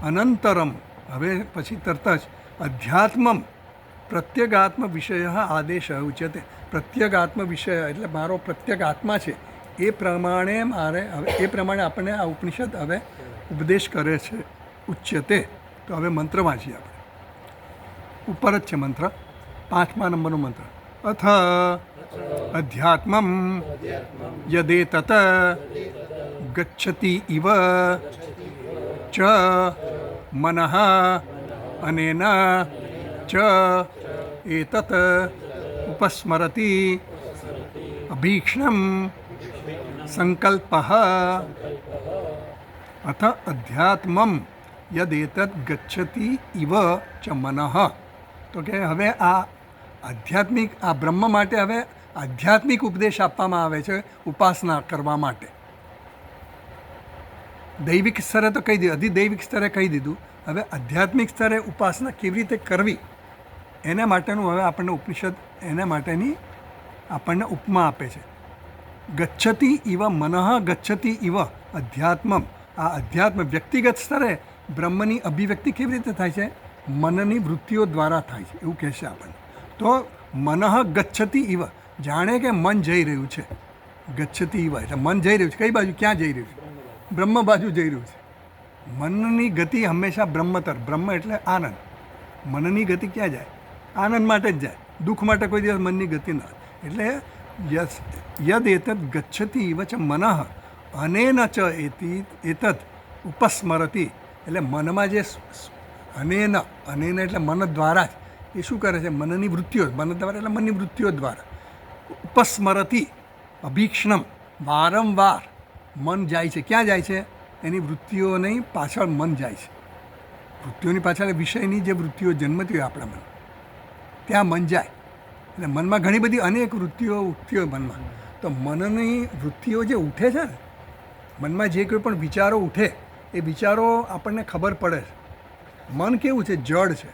અનંતરમ, હવે પછી તરત જ અધ્યાત્મમ પ્રત્યેગાત્મ વિષય આદેશ ઉચ્યતે. પ્રત્યેગાત્મ વિષય એટલે મારો પ્રત્યેક આત્મા છે, એ પ્રમાણે આપણને આ ઉપનિષદ હવે ઉપદેશ કરે છે. ઉચ્યતે. તો હવે મંત્ર વાંચીએ આપણે. ઉપર જ છે મંત્ર, 5મા નંબરનો મંત્ર. અથ અધ્યાત્મમ યદેતત ગચ્છતિ ઇવ ચ મનઃ અનેન ચ એતત ઉપસ્મરતિ અભીક્ષ્ણમ સંકલ્પઃ. અથ અધ્યાત્મમ યદેતત ગચ્છતિ ઇવ ચ મનઃ. તો કે હવે આ આધ્યાત્મિક, આ બ્રહ્મ માટે હવે આધ્યાત્મિક ઉપદેશ આપવામાં આવે છે ઉપાસના કરવા માટે. દૈવિક સ્તરે તો કહી દીધું, અધિદૈવિક સ્તરે કહી દીધું. હવે આધ્યાત્મિક સ્તરે ઉપાસના કેવી રીતે કરવી એના માટેનું હવે આપણને ઉપનિષદ એના માટેની આપણને ઉપમા આપે છે. ગચ્છતિ ઇવ મનઃ ગચ્છતિ ઇવ અધ્યાત્મમ. આ અધ્યાત્મ વ્યક્તિગત સ્તરે બ્રહ્મની અભિવ્યક્તિ કેવી રીતે થાય છે? મનની વૃત્તિઓ દ્વારા થાય છે, એવું કહેશે આપણને. તો મનઃ ગચ્છતિ ઇવ, જાણે કે મન જઈ રહ્યું છે. ગચ્છતિ ઇવ એટલે મન જઈ રહ્યું છે. કઈ બાજુ? ક્યાં જઈ રહ્યું છે? બ્રહ્મ બાજુ જઈ રહ્યું છે. મનની ગતિ હંમેશા બ્રહ્મતર. બ્રહ્મ એટલે આનંદ. મનની ગતિ ક્યાં જાય? આનંદ માટે જ જાય. દુઃખ માટે કોઈ દિવસ મનની ગતિ ના. એટલે યદ એતત ગચ્છતિ ઇવ ચ મનઃ અનેન ચ એતત ઉપસ્મરતિ. એટલે મનમાં જે અનેન એટલે મન દ્વારા જ એ શું કરે છે? મનની વૃત્તિઓ, મન દ્વારા એટલે મનની વૃત્તિઓ દ્વારા ઉપસ્મરતિ અભીક્ષ્ણમ, વારંવાર મન જાય છે. ક્યાં જાય છે? એની વૃત્તિઓની પાછળ મન જાય છે. વૃત્તિઓની પાછળ વિષયની જે વૃત્તિઓ જન્મતી હોય આપણા મન, ત્યાં મન જાય. એટલે મનમાં ઘણી બધી અનેક વૃત્તિઓ ઉઠતી હોય મનમાં. તો મનની વૃત્તિઓ જે ઉઠે છે ને, મનમાં જે કોઈ પણ વિચારો ઉઠે એ વિચારો આપણને ખબર પડે છે. મન કેવું છે? જડ છે.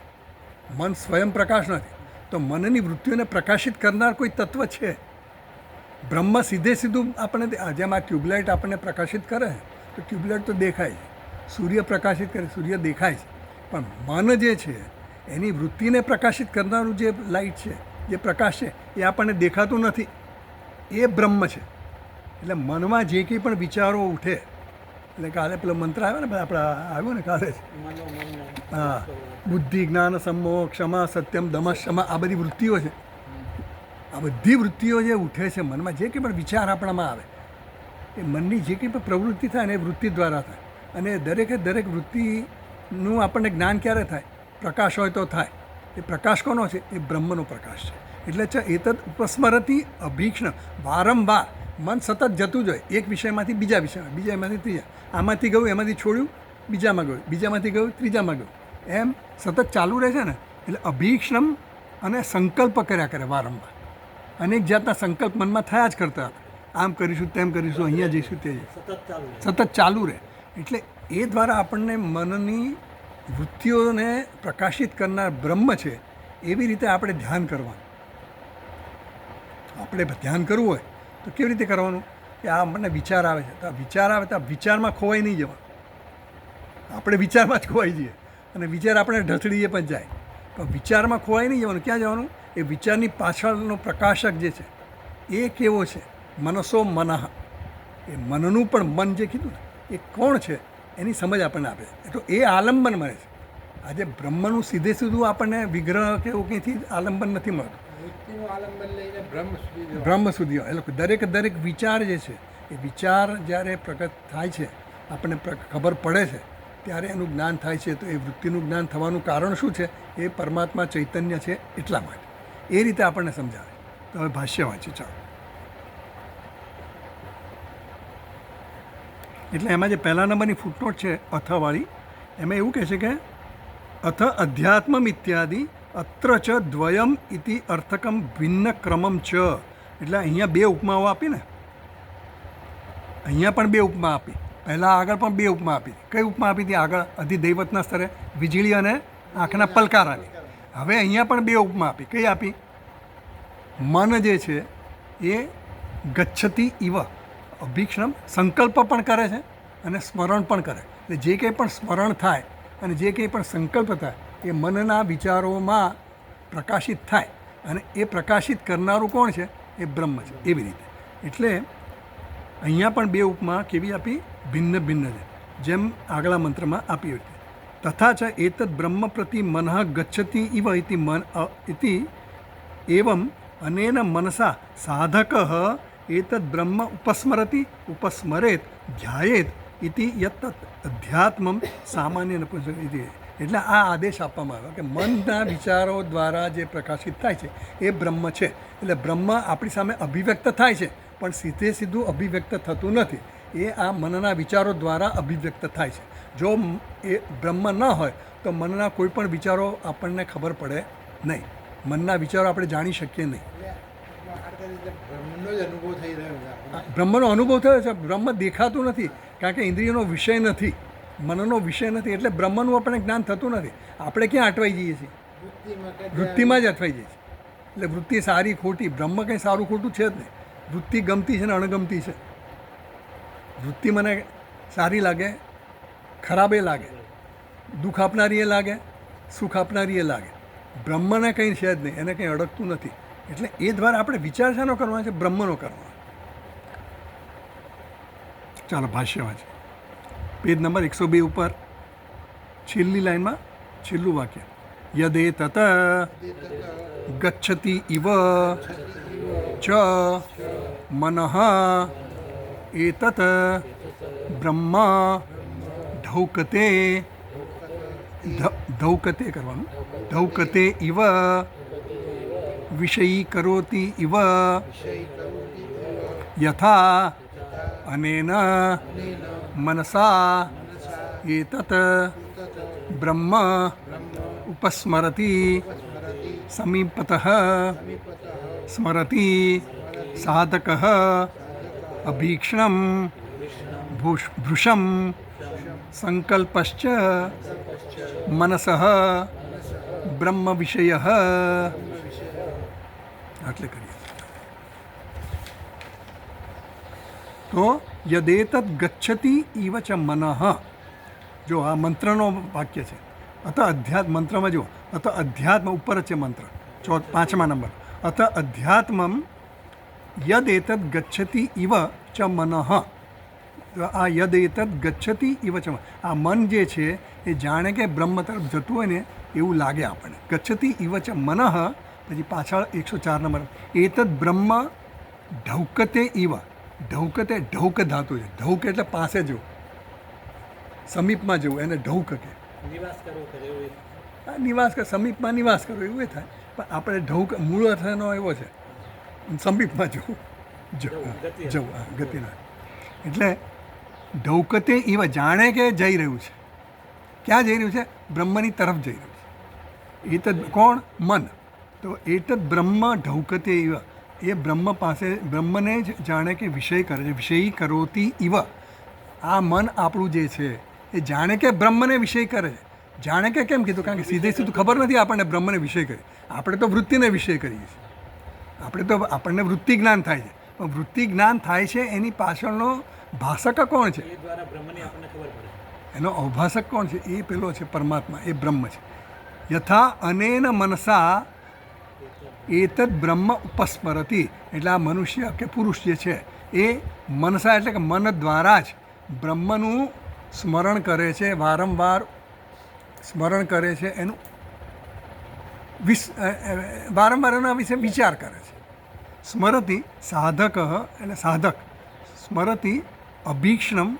મન સ્વયં પ્રકાશ નથી. તો મનની વૃત્તિઓને પ્રકાશિત કરનાર કોઈ તત્વ છે. બ્રહ્મ સીધે સીધું આપણને જેમ આ ટ્યુબલાઇટ આપણને પ્રકાશિત કરે તો ટ્યુબલાઇટ તો દેખાય છે, સૂર્ય પ્રકાશિત કરે સૂર્ય દેખાય છે, પણ મન જે છે એની વૃત્તિને પ્રકાશિત કરનારું જે લાઇટ છે, જે પ્રકાશ છે એ આપણને દેખાતું નથી, એ બ્રહ્મ છે. એટલે મનમાં જે કંઈ પણ વિચારો ઉઠે, એટલે કાલે પેલો મંત્ર આવ્યો ને આપણે આવ્યો ને કાલે જ, હા, બુદ્ધિ જ્ઞાન સમોહ ક્ષમા સત્યમ દમ ક્ષમા, આ બધી વૃત્તિઓ છે. આ બધી વૃત્તિઓ જે ઉઠે છે મનમાં, જે કંઈ પણ વિચાર આપણામાં આવે એ મનની જે કંઈ પણ પ્રવૃત્તિ થાય ને એ વૃત્તિ દ્વારા થાય. અને દરેકે દરેક વૃત્તિનું આપણને જ્ઞાન ક્યારે થાય? પ્રકાશ હોય તો થાય. એ પ્રકાશ કોનો છે? એ બ્રહ્મનો પ્રકાશ છે. એટલે એતદ ઉપસ્મરતી અભીક્ષણ, વારંવાર મન સતત જતું જ હોય એક વિષયમાંથી બીજા વિષયમાં, બીજામાંથી ત્રીજા, આમાંથી ગયું એમાંથી છોડ્યું બીજામાં ગયું, બીજામાંથી ગયું ત્રીજામાં ગયું, એમ સતત ચાલુ રહે છે ને. એટલે અભીક્ષણમ અને સંકલ્પ કર્યા કરે વારંવાર. અનેક જાતના સંકલ્પ મનમાં થયા જ કરતા હતા, આમ કરીશું તેમ કરીશું, અહીંયા જઈશું તે સતત ચાલુ રહે. એટલે એ દ્વારા આપણને મનની વૃત્તિઓને પ્રકાશિત કરનાર બ્રહ્મ છે. એવી રીતે આપણે ધ્યાન કરવાનું. આપણે ધ્યાન કરવું હોય તો કેવી રીતે કરવાનું? કે આ મને વિચાર આવે છે, તો આ વિચાર આવે તો આ વિચારમાં ખોવાઈ નહીં જવાનું. આપણે વિચારમાં જ ખોવાઈ જઈએ અને વિચાર આપણે ઢસડીએ પણ જાય, પણ વિચારમાં ખોવાઈ નહીં જવાનું. ક્યાં જવાનું? એ વિચારની પાછળનો પ્રકાશક જે છે એ કેવો છે? મનસો મનઃ. એ મનનું પણ મન જે કીધું ને એ કોણ છે એની સમજ આપણને આપે છે. તો એ આલંબન મળે છે. આજે બ્રહ્મનું સીધે સીધું આપણને વિગ્રહ કે એવું કંઈથી આલંબન નથી મળતું. બ્રહ્મ સુધી એ લોકો દરેક વિચાર જે છે એ વિચાર જ્યારે પ્રગટ થાય છે, આપણને ખબર પડે છે ત્યારે એનું જ્ઞાન થાય છે. તો એ વૃત્તિનું જ્ઞાન થવાનું કારણ શું છે? એ પરમાત્મા ચૈતન્ય છે એટલા માટે. એ રીતે આપણને સમજાવે. તો હવે ભાષ્ય વાંચી ચાલો. એટલે એમાં જે પહેલા નંબરની ફૂટનોટ છે અથવાળી, એમાં એવું કહે છે કે અથ અધ્યાત્મમ ઇત્યાદિ અત્ર ચ દ્વયમ ઇતિ અર્થકમ ભિન્ન ક્રમમ ચ. એટલે અહીંયા બે ઉપમાઓ આપી ને, અહીંયા પણ બે ઉપમા આપી, પહેલાં આગળ પણ બે ઉપમા આપી. કઈ ઉપમા આપી હતી આગળ? અધિદૈવતના સ્તરે વીજળી અને આંખના પલકારાની. હવે અહીંયા પણ બે ઉપમા આપી. કઈ આપી? મન જે છે એ ગચ્છતી ઇવ અભીક્ષણમ, સંકલ્પ પણ કરે છે અને સ્મરણ પણ કરે. એટલે જે કંઈ પણ સ્મરણ થાય અને જે કંઈ પણ સંકલ્પ થાય એ મનના વિચારોમાં પ્રકાશિત થાય, અને એ પ્રકાશિત કરનારું કોણ છે? એ બ્રહ્મ છે. એવી રીતે એટલે અહીંયા પણ બે ઉપમા કેવી આપી? ભિન્ન ભિન્ન છે, જેમ આગલા મંત્રમાં આપી હતી. તથા ચ એતદ બ્રહ્મ પ્રતિ મનઃ ગચ્છતિ ઇવ ઇતિ મન ઇતિ એવમ અનેન મનસા સાધક એતદ બ્રહ્મ ઉપસ્મરેત ધ્યાયેત ઇતિ યત અધ્યાત્મમ સામાન્ય નપુંસક. એટલે આ આદેશ આપવામાં આવ્યો કે મનના વિચારો દ્વારા જે પ્રકાશિત થાય છે એ બ્રહ્મ છે. એટલે બ્રહ્મ આપણી સામે અભિવ્યક્ત થાય છે, પણ સીધે સીધું અભિવ્યક્ત થતું નથી. એ આ મનના વિચારો દ્વારા અભિવ્યક્ત થાય છે. જો એ બ્રહ્મ ન હોય તો મનના કોઈ પણ વિચારો આપણને ખબર પડે નહીં. મનના વિચારો આપણે જાણી શકીએ નહીં. બ્રહ્મનો અનુભવ થયો છે. બ્રહ્મ દેખાતું નથી, કારણ કે ઇન્દ્રિયનો વિષય નથી, મનનો વિષય નથી. એટલે બ્રહ્મનું આપણને જ્ઞાન થતું નથી. આપણે ક્યાં અટવાઈ જઈએ છીએ? વૃત્તિમાં જ અટવાઈ જઈએ છીએ. એટલે વૃત્તિ સારી ખોટી, બ્રહ્મ કંઈ સારું ખોટું છે જ નહીં. વૃત્તિ ગમતી છે ને અણગમતી છે. વૃત્તિ મને સારી લાગે, ખરાબ એ લાગે, દુઃખ આપનારી એ લાગે, સુખ આપનારી એ લાગે. બ્રહ્મને કંઈ છે જ નહીં, એને કંઈ અડકતું નથી. એટલે એ દ્વારા આપણે વિચાર શાનો કરવાનો છે? બ્રહ્મનો કરવાનો. ચાલો ભાષ્ય વાંચે. પેજ નંબર 102 ઉપર છેલ્લી લાઈનમાં છેલ્લું વાક્ય. યદે તત ગચ્છતિ ઇવ ચ મનઃ એતત બ્રહ્મ ધૌકતે કરવાનું, ધૌકતે ઇવ વિષયી કરોતિ ઇવ યથા અનેન મનસા એતત બ્રહ્મ ઉપસ્મરતિ સમીપતઃ સ્મરતિ સાધક અભીક્ષણમ ભૃશમ સંકલ્પશ્ચ મનસઃ બ્રહ્મ વિષય આટલે કરીએ. તો યદેતદ ગચ્છતિ ઇવ ચ મનઃ. જો આ મંત્રનો વાક્ય છે. અત અધ્યાત્મ મંત્રમાં જુઓ, અત અધ્યાત્મ ઉપર જ છે મંત્ર, 5મા નંબર. અત અધ્યાત્મમ યદેતદ ગચ્છતિ ઇવ ચ મનઃ. તો આ યદેતદ ગચ્છતિ ઇવ ચ મનઃ, આ મન જે છે એ જાણે કે બ્રહ્મ તરફ જતું હોય ને એવું લાગે આપણને. ગચ્છતિ ઇવ ચ મનઃ. પછી પાછળ 104 નંબર, એતદ બ્રહ્મ ઢૌકતે ઇવ. ઢૌકતે ઢૌક ધાતુ છે. ઢૌક એટલે પાસે જવું, સમીપમાં જવું, એને ઢૌક કહે. નિવાસ કરવો કરે એવું. હા, નિવાસ કર, સમીપમાં નિવાસ કરવો એવું એ થાય. પણ આપણે ઢૌક મૂળ અર્થ એનો એવો છે, સમીપમાં જવું, જવું, હા, ગતિના. એટલે ઢૌકતે ઇવ, જાણે કે જઈ રહ્યું છે. ક્યાં જઈ રહ્યું છે? બ્રહ્મની તરફ જઈ રહ્યું છે. એતદ કોણ? મન. તો એતદ બ્રહ્મ ઢૌકતે ઇવ, એ બ્રહ્મ પાસે, બ્રહ્મને જ જાણે કે વિષય કરે છે. વિષયી કરોતી ઇવ. આ મન આપણું જે છે એ જાણે કે બ્રહ્મને વિષય કરે છે. જાણે કે કેમ કીધું? કારણ કે સીધે સીધું ખબર નથી આપણને બ્રહ્મને વિષય કરે. આપણે તો વૃત્તિને વિષય કરીએ છીએ. આપણને વૃત્તિ જ્ઞાન થાય છે. પણ વૃત્તિ જ્ઞાન થાય છે એની પાછળનો ભાષક કોણ છે? એ દ્વારા બ્રહ્મની આપણને ખબર પડે. એનો અવભાષક કોણ છે? એ પેલો છે પરમાત્મા, એ બ્રહ્મ છે. યથા અનેન મનસા એતદ બ્રહ્મ ઉપસ્મરતી. એટલે આ મનુષ્ય કે પુરુષ જે છે એ મનસા એટલે કે મન દ્વારા જ બ્રહ્મનું સ્મરણ કરે છે, વારંવાર સ્મરણ કરે છે, એનું વારંવાર એના વિશે વિચાર કરે છે. સ્મરતી સાધક એટલે સાધક, સ્મરતી અભીક્ષ્ણમ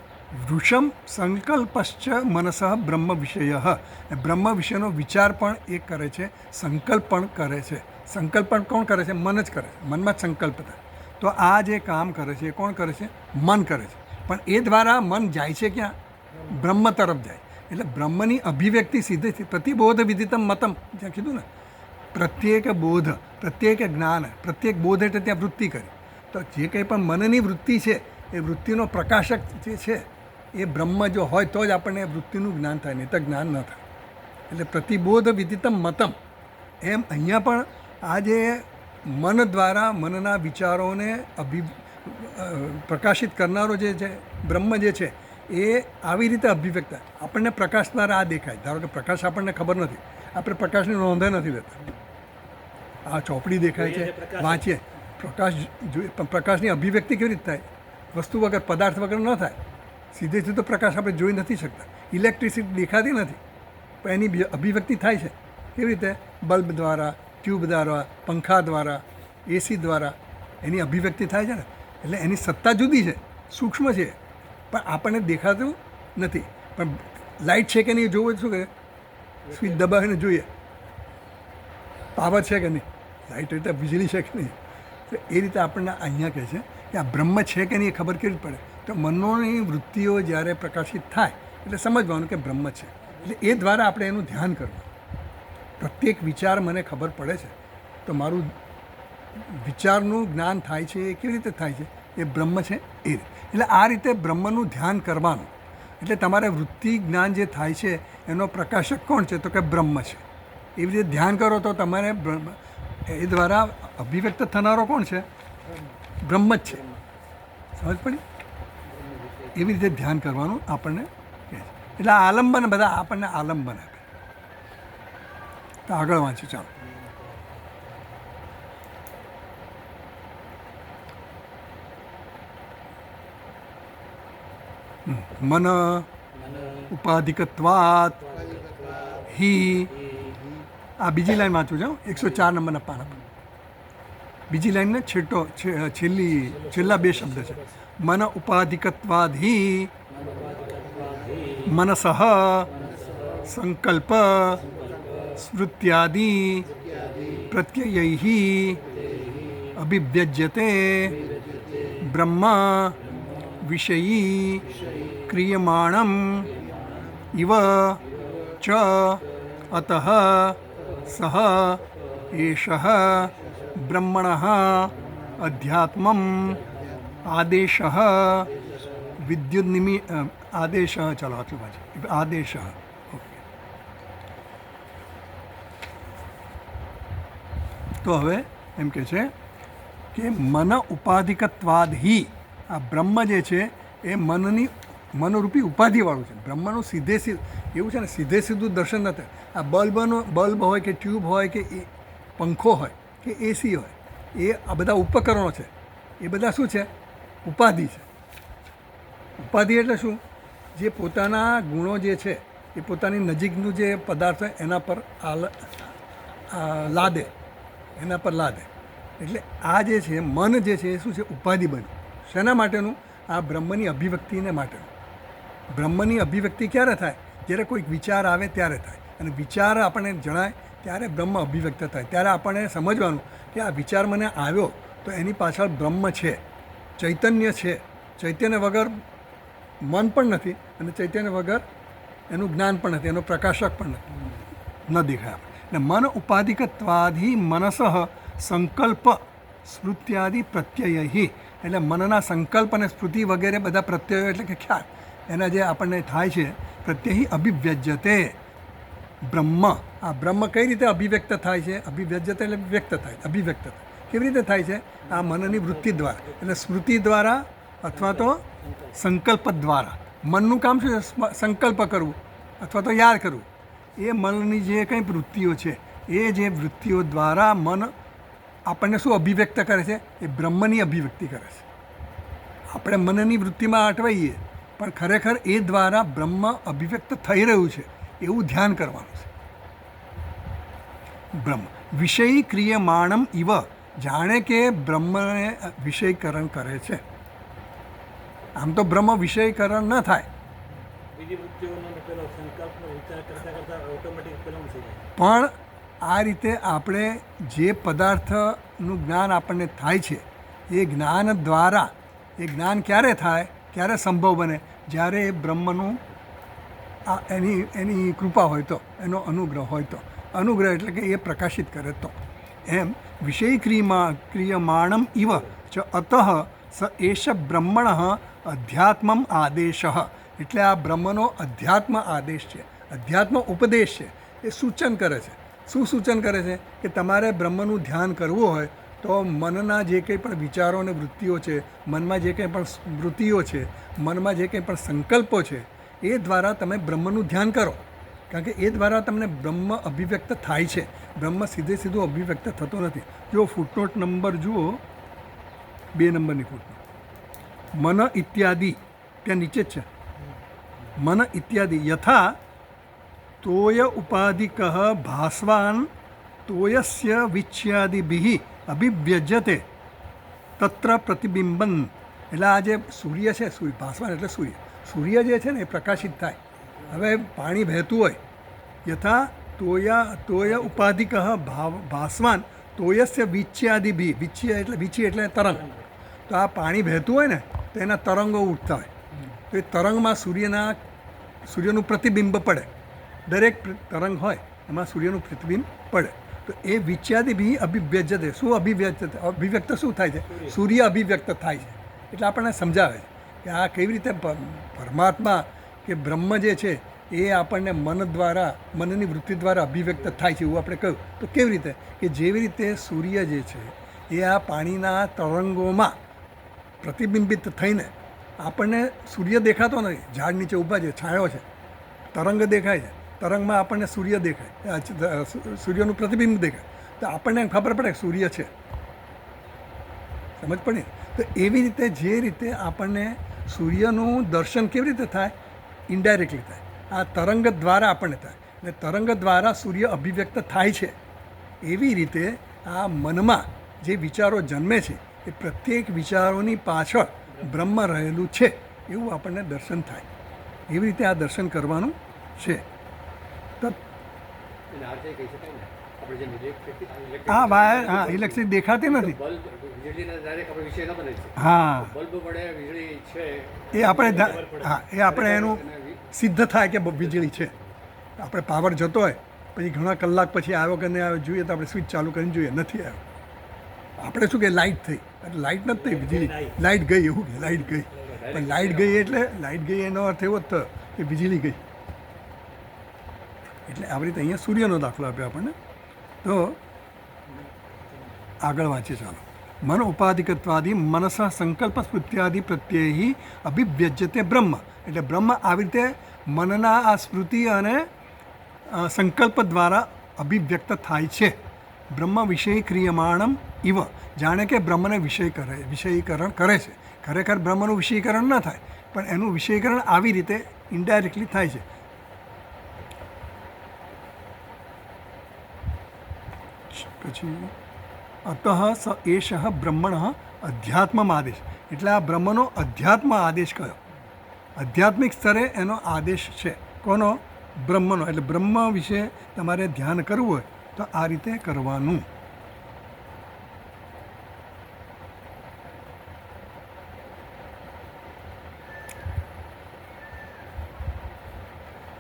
વૃષમ સંકલ્પશ્ચ મનસ બ્રહ્મ વિષય. બ્રહ્મ વિષયનો વિચાર પણ એ કરે છે, સંકલ્પ પણ કરે છે. સંકલ્પ પણ કોણ કરે છે? મન જ કરે છે. મનમાં જ સંકલ્પ થાય. તો આ જે કામ કરે છે એ કોણ કરે છે? મન કરે છે. પણ એ દ્વારા મન જાય છે ક્યાં? બ્રહ્મ તરફ જાય. એટલે બ્રહ્મની અભિવ્યક્તિ સીધેથી પ્રતિબોધ વિદિતમ મતમ, જ્યાં કીધું ને, પ્રત્યેક બોધ, પ્રત્યેક જ્ઞાન, પ્રત્યેક બોધ એટલે ત્યાં વૃત્તિ કરી. તો જે કંઈ પણ મનની વૃત્તિ છે એ વૃત્તિનો પ્રકાશક જે છે એ બ્રહ્મ જો હોય તો જ આપણને વૃત્તિનું જ્ઞાન થાય, નહીં તો જ્ઞાન ન થાય. એટલે પ્રતિબોધ વિદિતમ મતમ. એમ અહીંયા પણ આ જે મન દ્વારા મનના વિચારોને પ્રકાશિત કરનારો જે છે બ્રહ્મ જે છે એ આવી રીતે અભિવ્યક્ત થાય. આપણને પ્રકાશ દ્વારા આ દેખાય. ધારો કે પ્રકાશ આપણને ખબર નથી, આપણે પ્રકાશની નોંધે નથી લેતા. આ ચોપડી દેખાય છે, વાંચીએ, પ્રકાશ જોઈએ, પણ પ્રકાશની અભિવ્યક્તિ કેવી રીતે થાય? વસ્તુ વગર, પદાર્થ વગર ન થાય. સીધે સીધો પ્રકાશ આપણે જોઈ નથી શકતા. ઇલેક્ટ્રિસિટી દેખાતી નથી, પણ એની અભિવ્યક્તિ થાય છે. કેવી રીતે? બલ્બ દ્વારા, ટ્યુબ દ્વારા, પંખા દ્વારા, એસી દ્વારા એની અભિવ્યક્તિ થાય છે ને. એટલે એની સત્તા જુદી છે, સૂક્ષ્મ છે, પણ આપણને દેખાતું નથી. પણ લાઇટ છે કે નહીં જોવું શું કરે? સ્વિચ દબાવીને જોઈએ પાવર છે કે નહીં, લાઇટ એટલે વીજળી છે કે નહીં. તો એ રીતે આપણને અહીંયા કહે છે કે આ બ્રહ્મ છે કે નહીં એ ખબર કેવી રીતે પડે? તો મનોની વૃત્તિઓ જ્યારે પ્રકાશિત થાય એટલે સમજવાનું કે બ્રહ્મ છે. એટલે એ દ્વારા આપણે એનું ધ્યાન કરવું. પ્રત્યેક વિચાર મને ખબર પડે છે તો મારું વિચારનું જ્ઞાન થાય છે એ કેવી રીતે થાય છે? એ બ્રહ્મ છે એ રીતે. એટલે આ રીતે બ્રહ્મનું ધ્યાન કરવાનું. એટલે તમારે વૃત્તિ જ્ઞાન જે થાય છે એનો પ્રકાશક કોણ છે? તો કે બ્રહ્મ છે. એવી રીતે ધ્યાન કરો તો તમારે એ દ્વારા અભિવ્યક્ત થનારો કોણ છે? બ્રહ્મ જ છે. સમજ પડી? એવી રીતે ધ્યાન કરવાનું આપણને કહે છે. એટલે આલંબન બધા આપણને આલંબન આપે. તો આગળ વાંચી ચાલો. મન ઉપાધિકત્વાત હિ. આ બીજી લાઈન વાંચું છું, 104 નંબરના પાના પર. બીજી લાઈનને છેલ્લા બે શબ્દ છે. મન ઉપાધિકત્વાદ હિ મનસઃ સંકલ્પ સ્મૃત્યાદિ પ્રત્યયૈઃ અભિવ્યજ્યતે બ્રહ્મ વિષયી ક્રિયમાણમ ઇવ ચ અતઃ સહ એષઃ બ્રહ્મણઃ અધ્યાત્મમ આદેશ વિદ્યુન્નિમિ આદેશ. ચાલો આટલું વાંચે. આદેશ. તો હવે એમ કે છે કે મન ઉપાધિકત્વાદ હિ આ બ્રહ્મ જે છે એ મનરૂપી ઉપાધિવાળું છે. બ્રહ્મનું એવું છે ને સીધું દર્શન ન થાય. આ બલ્બ હોય કે ટ્યુબ હોય કે પંખો હોય કે એસી હોય, એ આ બધા ઉપકરણો છે, એ બધા શું છે? ઉપાધિ છે. ઉપાધિ એટલે શું? જે પોતાના ગુણો જે છે એ પોતાની નજીકનું જે પદાર્થ હોય એના પર લાદે, એના પર લાદે. એટલે આ જે છે મન જે છે એ શું છે? ઉપાધિ બન્યું. શેના માટેનું? આ બ્રહ્મની અભિવ્યક્તિને માટેનું. બ્રહ્મની અભિવ્યક્તિ ક્યારે થાય? જ્યારે કોઈક વિચાર આવે ત્યારે થાય. અને વિચાર આપણને જણાય ત્યારે બ્રહ્મ અભિવ્યક્ત થાય. ત્યારે આપણને સમજવાનું કે આ વિચાર મને આવ્યો તો એની પાછળ બ્રહ્મ છે, ચૈતન્ય છે. ચૈતન્ય વગર મન પણ નથી અને ચૈતન્ય વગર એનું જ્ઞાન પણ નથી, એનો પ્રકાશક પણ નથી, ન દેખાય. ને મન ઉપાધિકત્વાધિ મનસઃ સંકલ્પ સ્મૃત્યાદિ પ્રત્યય એટલે મનના સંકલ્પ અને સ્મૃતિ વગેરે બધા પ્રત્યયો એટલે કે ખ્યાલ એના જે આપણને થાય છે પ્રત્યય અભિવ્યજ્યતે બ્રહ્મ. આ બ્રહ્મ કઈ રીતે અભિવ્યક્ત થાય છે? અભિવ્યજ્યતે એટલે વ્યક્ત થાય, અભિવ્યક્ત થાય. કેવી રીતે થાય છે? આ મનની વૃત્તિ દ્વારા, એટલે સ્મૃતિ દ્વારા અથવા તો સંકલ્પ દ્વારા. મનનું કામ શું છે? સંકલ્પ કરવું અથવા તો યાદ કરવું. એ મનની જે કંઈ વૃત્તિઓ છે એ જે વૃત્તિઓ દ્વારા મન આપણને શું અભિવ્યક્ત કરે છે? એ બ્રહ્મની અભિવ્યક્તિ કરે છે. આપણે મનની વૃત્તિમાં અટવાઈએ પણ ખરેખર એ દ્વારા બ્રહ્મ અભિવ્યક્ત થઈ રહ્યું છે એવું ધ્યાન કરવાનું છે. બ્રહ્મ વિષય ક્રિયમાણમ ઇવ, જાણે કે બ્રહ્મને વિષયકરણ કરે છે. આમ તો બ્રહ્મ વિષયકરણ ન થાય, બીજી વૃત્તિઓનો પેલો સંકલ્પનો વિચાર કરતા ઓટોમેટિક પેલું થઈ જાય. પણ આ રીતે આપણે જે પદાર્થનું જ્ઞાન આપણને થાય છે એ જ્ઞાન દ્વારા, એ જ્ઞાન ક્યારે થાય, ક્યારે સંભવ બને? જ્યારે એ બ્રહ્મનું એની કૃપા હોય તો, એનો અનુગ્રહ હોય તો. અનુગ્રહ એટલે કે એ પ્રકાશિત કરે તો. એમ વિષય ક્રિયમાણમ ઇવ ચ અતઃ સ એષ બ્રહ્મણ અધ્યાત્મમ આદેશ. એટલે આ બ્રહ્મનો અધ્યાત્મ આદેશ છે, અધ્યાત્મ ઉપદેશ છે. એ સૂચન કરે છે. શું સૂચન કરે છે? કે તમારે બ્રહ્મનું ધ્યાન કરવું હોય તો મનના જે કંઈ પણ વિચારો અને વૃત્તિઓ છે, મનમાં જે કંઈ પણ સ્મૃતિઓ છે, મનમાં જે કંઈ પણ સંકલ્પો છે, એ દ્વારા તમે બ્રહ્મનું ધ્યાન કરો. કારણ કે એ દ્વારા તમને બ્રહ્મ અભિવ્યક્ત થાય છે. બ્રહ્મ સીધું અભિવ્યક્ત થતો નથી. જો ફૂટનોટ નંબર જુઓ, 2 નંબરની ફૂટનોટ, મન ઇત્યાદિ ત્યાં નીચે જ છે. મન ઇત્યાદિ યથા તોય ઉપાધિક ભાસ્વાન તોયસ્ય વિચ્છ્યાદિભિ અભિવ્યજ્યતે તત્ર પ્રતિબિંબન. એટલે આ જે સૂર્ય છે, ભાસ્વાન એટલે સૂર્ય જે છે ને એ પ્રકાશિત થાય. હવે પાણી વહેતું હોય, યથા તોય ઉપાધિક ભાસ્વાન તોયસ્ય વિચ્છ્યાદિભિ. વિચ્છી એટલે તરંગ. તો આ પાણી વહેતું હોય ને તો એના તરંગો ઉઠતા હોય. તો એ તરંગમાં સૂર્યનું પ્રતિબિંબ પડે. દરેક તરંગ હોય એમાં સૂર્યનું પ્રતિબિંબ પડે. તો એ વિચ્છ્યાદિભિ અભિવ્યજ્યતે. શું અભિવ્યક્ત શું થાય છે? સૂર્ય અભિવ્યક્ત થાય છે. એટલે આપણને સમજાવે છે કે આ કેવી રીતે પરમાત્મા કે બ્રહ્મ જે છે એ આપણને મન દ્વારા, મનની વૃત્તિ દ્વારા અભિવ્યક્ત થાય છે એવું આપણે કહ્યું. તો કેવી રીતે? કે જેવી રીતે સૂર્ય જે છે એ આ પાણીના તરંગોમાં પ્રતિબિંબિત થઈને આપણને સૂર્ય દેખાતો નથી, ઝાડ નીચે ઊભા છે, છાંયો છે, તરંગ દેખાય છે, તરંગમાં આપણને સૂર્ય દેખાય, સૂર્યનું પ્રતિબિંબ દેખાય, તો આપણને ખબર પડે કે સૂર્ય છે. સમજ પડી? તો એવી રીતે જે રીતે આપણને સૂર્યનું દર્શન કેવી રીતે થાય? ઇનડાયરેક્ટલી થાય. આ તરંગ દ્વારા આપણને થાય. અને તરંગ દ્વારા સૂર્ય અભિવ્યક્ત થાય છે. એવી રીતે આ મનમાં જે વિચારો જન્મે છે એ પ્રત્યેક વિચારોની પાછળ બ્રહ્મ રહેલું છે એવું આપણને દર્શન થાય. એવી રીતે આ દર્શન કરવાનું છે. હા વાયર, હા ઇલેક્ટ્રિક દેખાતી નથી. હા એ આપણે એનું સિદ્ધ થાય કે વીજળી છે. આપણે પાવર જતો હોય પછી ઘણા કલાક પછી આવ્યો કે નહીં આવ્યો જોઈએ તો આપણે સ્વિચ ચાલુ કરીને જોઈએ, નથી આવ્યો. આપણે શું કે લાઇટ થઈ, લાઇટ નથી થઈ, વીજળી લાઇટ ગઈ એવું કે લાઇટ ગઈ. પણ લાઇટ ગઈ એટલે લાઇટ ગઈ એનો અર્થ એવો જ થયો કે વીજળી ગઈ. એટલે આવી રીતે અહીંયા સૂર્યનો દાખલો આપ્યો આપણને. તો આગળ વાંચીએ ચાલો. મન ઉપાધિકત્વાદિ મનસ સંકલ્પ સ્મૃત્યાદિ પ્રત્યય અભિવ્યજ્યતે બ્રહ્મ. એટલે બ્રહ્મ આવી રીતે મનના આ સ્મૃતિ અને સંકલ્પ દ્વારા અભિવ્યક્ત થાય છે. બ્રહ્મ વિષય ક્રિયમાણમ ઇવ. જાણે કે બ્રહ્મને વિષયીકરણ કરે છે. ખરેખર બ્રહ્મનું વિષયીકરણ ન થાય, પણ એનું વિષયીકરણ આવી રીતે ઇનડાયરેક્ટલી થાય છે. પછી અતઃ સ એષ બ્રહ્મણ અધ્યાત્મ આદેશ. એટલે આ બ્રહ્મનો અધ્યાત્મ આદેશ કયો? આધ્યાત્મિક સ્તરે એનો આદેશ છે. કોનો? બ્રહ્મનો. એટલે બ્રહ્મ વિશે તમારે ધ્યાન કરવું હોય તો આ રીતે કરવાનું.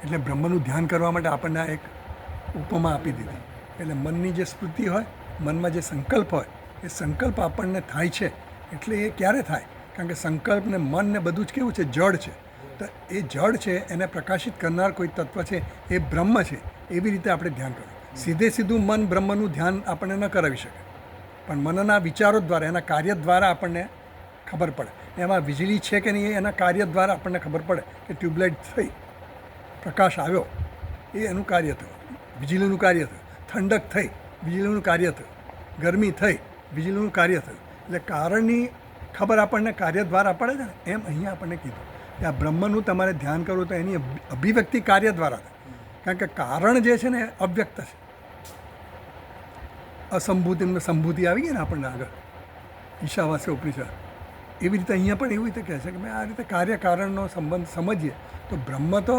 એટલે બ્રહ્મનું ધ્યાન કરવા માટે આપણને એક ઉપમા આપી દીધી. એટલે મનની જે સ્મૃતિ હોય, મનમાં જે સંકલ્પ હોય, એ સંકલ્પ આપણને થાય છે. એટલે એ ક્યારે થાય? કારણ કે સંકલ્પ ને મન ને બધું જ કેવું છે? જડ છે. તો એ જડ છે, એને પ્રકાશિત કરનાર કોઈ તત્વ છે, એ બ્રહ્મ છે. એવી રીતે આપણે ધ્યાન કરવું. સીધું મન બ્રહ્મનું ધ્યાન આપણને ન કરાવી શકે, પણ મનના વિચારો દ્વારા, એના કાર્ય દ્વારા આપણને ખબર પડે. એમાં વીજળી છે કે નહીં એના કાર્ય દ્વારા આપણને ખબર પડે કે ટ્યુબલાઇટ થઈ, પ્રકાશ આવ્યો, એ એનું કાર્ય થયું. વીજળીનું કાર્ય થયું. ઠંડક થઈ, વીજળીનું કાર્ય થયું. ગરમી થઈ, વીજળીનું કાર્ય થયું. એટલે કારણની ખબર આપણને કાર્ય દ્વારા પડે છે ને, એમ અહીંયા આપણને કીધું કે આ બ્રહ્મનું તમારે ધ્યાન કરવું તો એની અભિવ્યક્તિ કાર્ય દ્વારા થાય. કારણ કે કારણ જે છે ને એ અવ્યક્ત છે. અસંભૂતિ સંભૂતિ આવી ગઈ ને આપણને આગળ ઈશાવાસ્ય ઉપનિષદ. એવી રીતે અહીંયા પણ એવી રીતે કહે છે કે મેં આ રીતે કાર્ય કારણનો સંબંધ સમજીએ તો બ્રહ્મ તો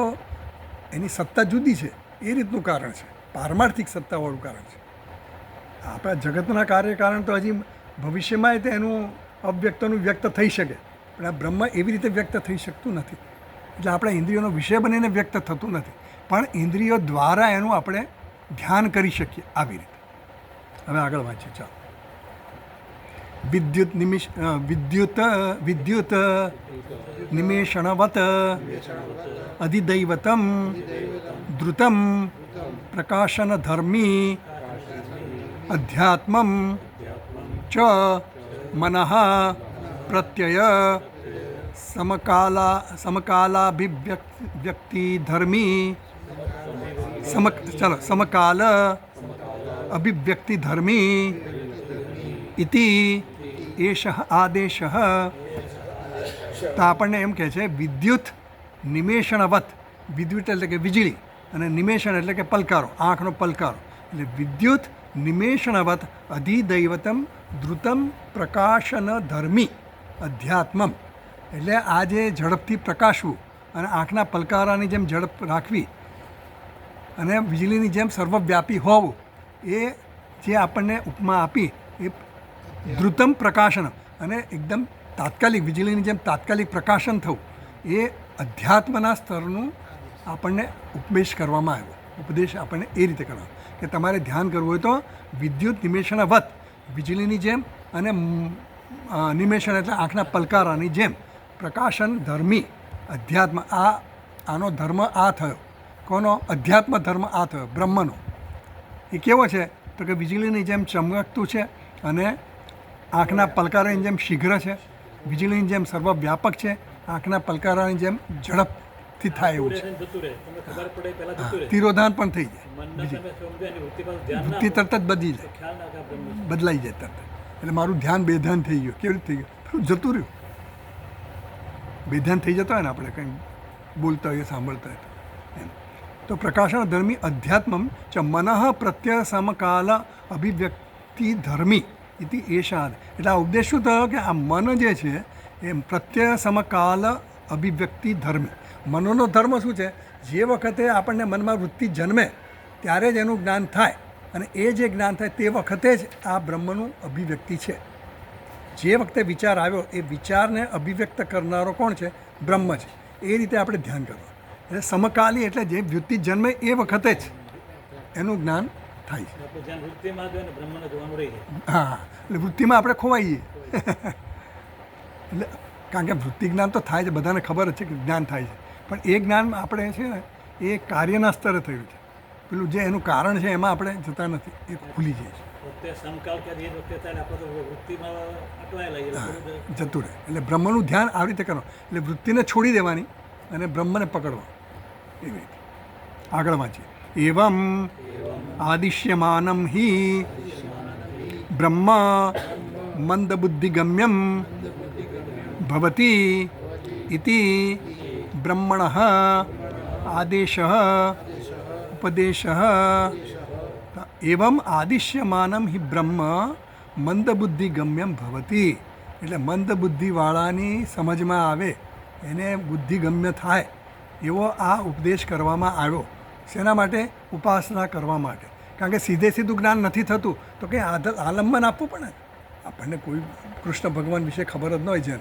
એની સત્તા જુદી છે, એ રીતનું કારણ છે. પારમાર્થિક સત્તાવાળું કારણ છે. આપણા જગતના કાર્ય કારણ તો હજી ભવિષ્યમાં તે એનું અવ્યક્તનું વ્યક્ત થઈ શકે, પણ આ બ્રહ્મ એવી રીતે વ્યક્ત થઈ શકતું નથી. એટલે આપણા ઇન્દ્રિયોનો વિષય બનીને વ્યક્ત થતું નથી, પણ ઇન્દ્રિયો દ્વારા એનું આપણે ધ્યાન કરી શકીએ આવી રીતે. હવે આગળ વાંચીએ ચાલો. વિદ્યુત નિમેષણવત અધિદૈવતમ ધૃતમ પ્રકાશન ધર્મી અધ્યાત્મમ ચ મનઃ પ્રત્યય સમકાલાભિવ્યક્તિ ધર્મી સમકાલ અભિવ્યક્તિ ધર્મી ઇતિ એષ આદેશ. તો આપણને એમ કહે છે વિદ્યુત નિમેષણવત. વિદ્યુત એટલે કે વીજળી, અને નિમેષણ એટલે કે પલકારો, આંખનો પલકારો. એટલે વિદ્યુત નિમેષણવત અધિદૈવતમ ધૃતમ પ્રકાશન ધર્મી અધ્યાત્મમ. એટલે આ જે ઝડપથી પ્રકાશવું અને આંખના પલકારાની જેમ ઝડપ રાખવી અને વીજળીની જેમ સર્વવ્યાપી હોવું, એ જે આપણને ઉપમા આપી એ ધૃતમ પ્રકાશન, અને એકદમ તાત્કાલિક વીજળીની જેમ તાત્કાલિક પ્રકાશન થવું, એ અધ્યાત્મના સ્તરનું આપણને ઉપદેશ કરવામાં આવ્યો. ઉપદેશ આપણને એ રીતે કરવાનો કે તમારે ધ્યાન કરવું હોય તો વિદ્યુત નિમેષણવત, વીજળીની જેમ, અને નિમેષણ એટલે આંખના પલકારાની જેમ પ્રકાશન ધર્મી અધ્યાત્મ. આનો ધર્મ આ થયો. કોનો? અધ્યાત્મ ધર્મ આ થયો બ્રહ્મનો. એ કેવો છે? તો કે વીજળીની જેમ ચમકતું છે, અને આંખના પલકારાની જેમ શીઘ્ર છે, વીજળીની જેમ સર્વવ્યાપક છે, આંખના પલકારાની જેમ ઝડપથી થાય એવું છે. તિરોધાન પણ થઈ જાય, વૃત્તિ તરત જ બદલી જાય, બદલાઈ જાય તરત. એટલે મારું ધ્યાન બેધ્યાન થઈ ગયું. કેવી રીતે થઈ ગયું? જતું રહ્યું. બેધ્યાન થઈ જતા હોય ને આપણે કંઈ બોલતા હોઈએ, સાંભળતા હોય એમ. તો પ્રકાશન ધર્મી અધ્યાત્મમ ચ મનઃ પ્રત્યય સમકાલ અભિવ્યક્તિ ધર્મી ઇતિ એષાદ. એટલે આ ઉપદેશ શું થયો કે આ મન જે છે એ પ્રત્યય સમકાલ અભિવ્યક્તિ ધર્મી. મનોનો ધર્મ શું છે? જે વખતે આપણને મનમાં વૃત્તિ જન્મે ત્યારે જ એનું જ્ઞાન થાય, અને એ જે જ્ઞાન થાય તે વખતે જ આ બ્રહ્મનું અભિવ્યક્તિ છે. જે વખતે વિચાર આવ્યો એ વિચારને અભિવ્યક્ત કરનારો કોણ છે? બ્રહ્મ છે. એ રીતે આપણે ધ્યાન કરવું. એટલે સમકાલી એટલે જે વૃત્તિ જન્મે એ વખતે જ એનું જ્ઞાન થાય છે. હા, એટલે વૃત્તિમાં આપણે ખોવાઈ જઈએ. એટલે કારણ કે વૃત્તિ જ્ઞાન તો થાય છે, બધાને ખબર જ છે કે જ્ઞાન થાય છે, પણ એ જ્ઞાન આપણે છે ને એ કાર્યના સ્તરે થયું છે. પેલું જે એનું કારણ છે એમાં આપણે જતા નથી, એ ભૂલી જાય છે. વખતે સંકલ્પ કે એ વખતે થાય આપણે તો વૃત્તિમાં અટવાયેલા એ લોકો જતું રહે. એટલે બ્રહ્મનું ધ્યાન આવી રીતે કરવાનું. એટલે વૃત્તિને છોડી દેવાની અને બ્રહ્મને પકડવાનું. એવી રીતે આગળ વાંચીએ. એવમ આદિશ્યમાનમ હિ બ્રહ્મ મંદબુદ્ધિગમ્યમ ભવતી ઇતિ બ્રહ્મણઃ આદેશઃ ઉપદેશઃ. એવમ આદિશ્યમાનમ હિ બ્રહ્મ મંદબુદ્ધિગમ્યમ ભવતી. એટલે મંદબુદ્ધિવાળાની સમજમાં આવે, એને બુદ્ધિગમ્ય થાય એવો આ ઉપદેશ કરવામાં આવ્યો. શેના માટે? ઉપાસના કરવા માટે. કારણ કે સીધે સીધું જ્ઞાન નથી થતું તો કંઈ આલંબન આપવું પડે. આપણને કોઈ કૃષ્ણ ભગવાન વિશે ખબર જ ન હોય છે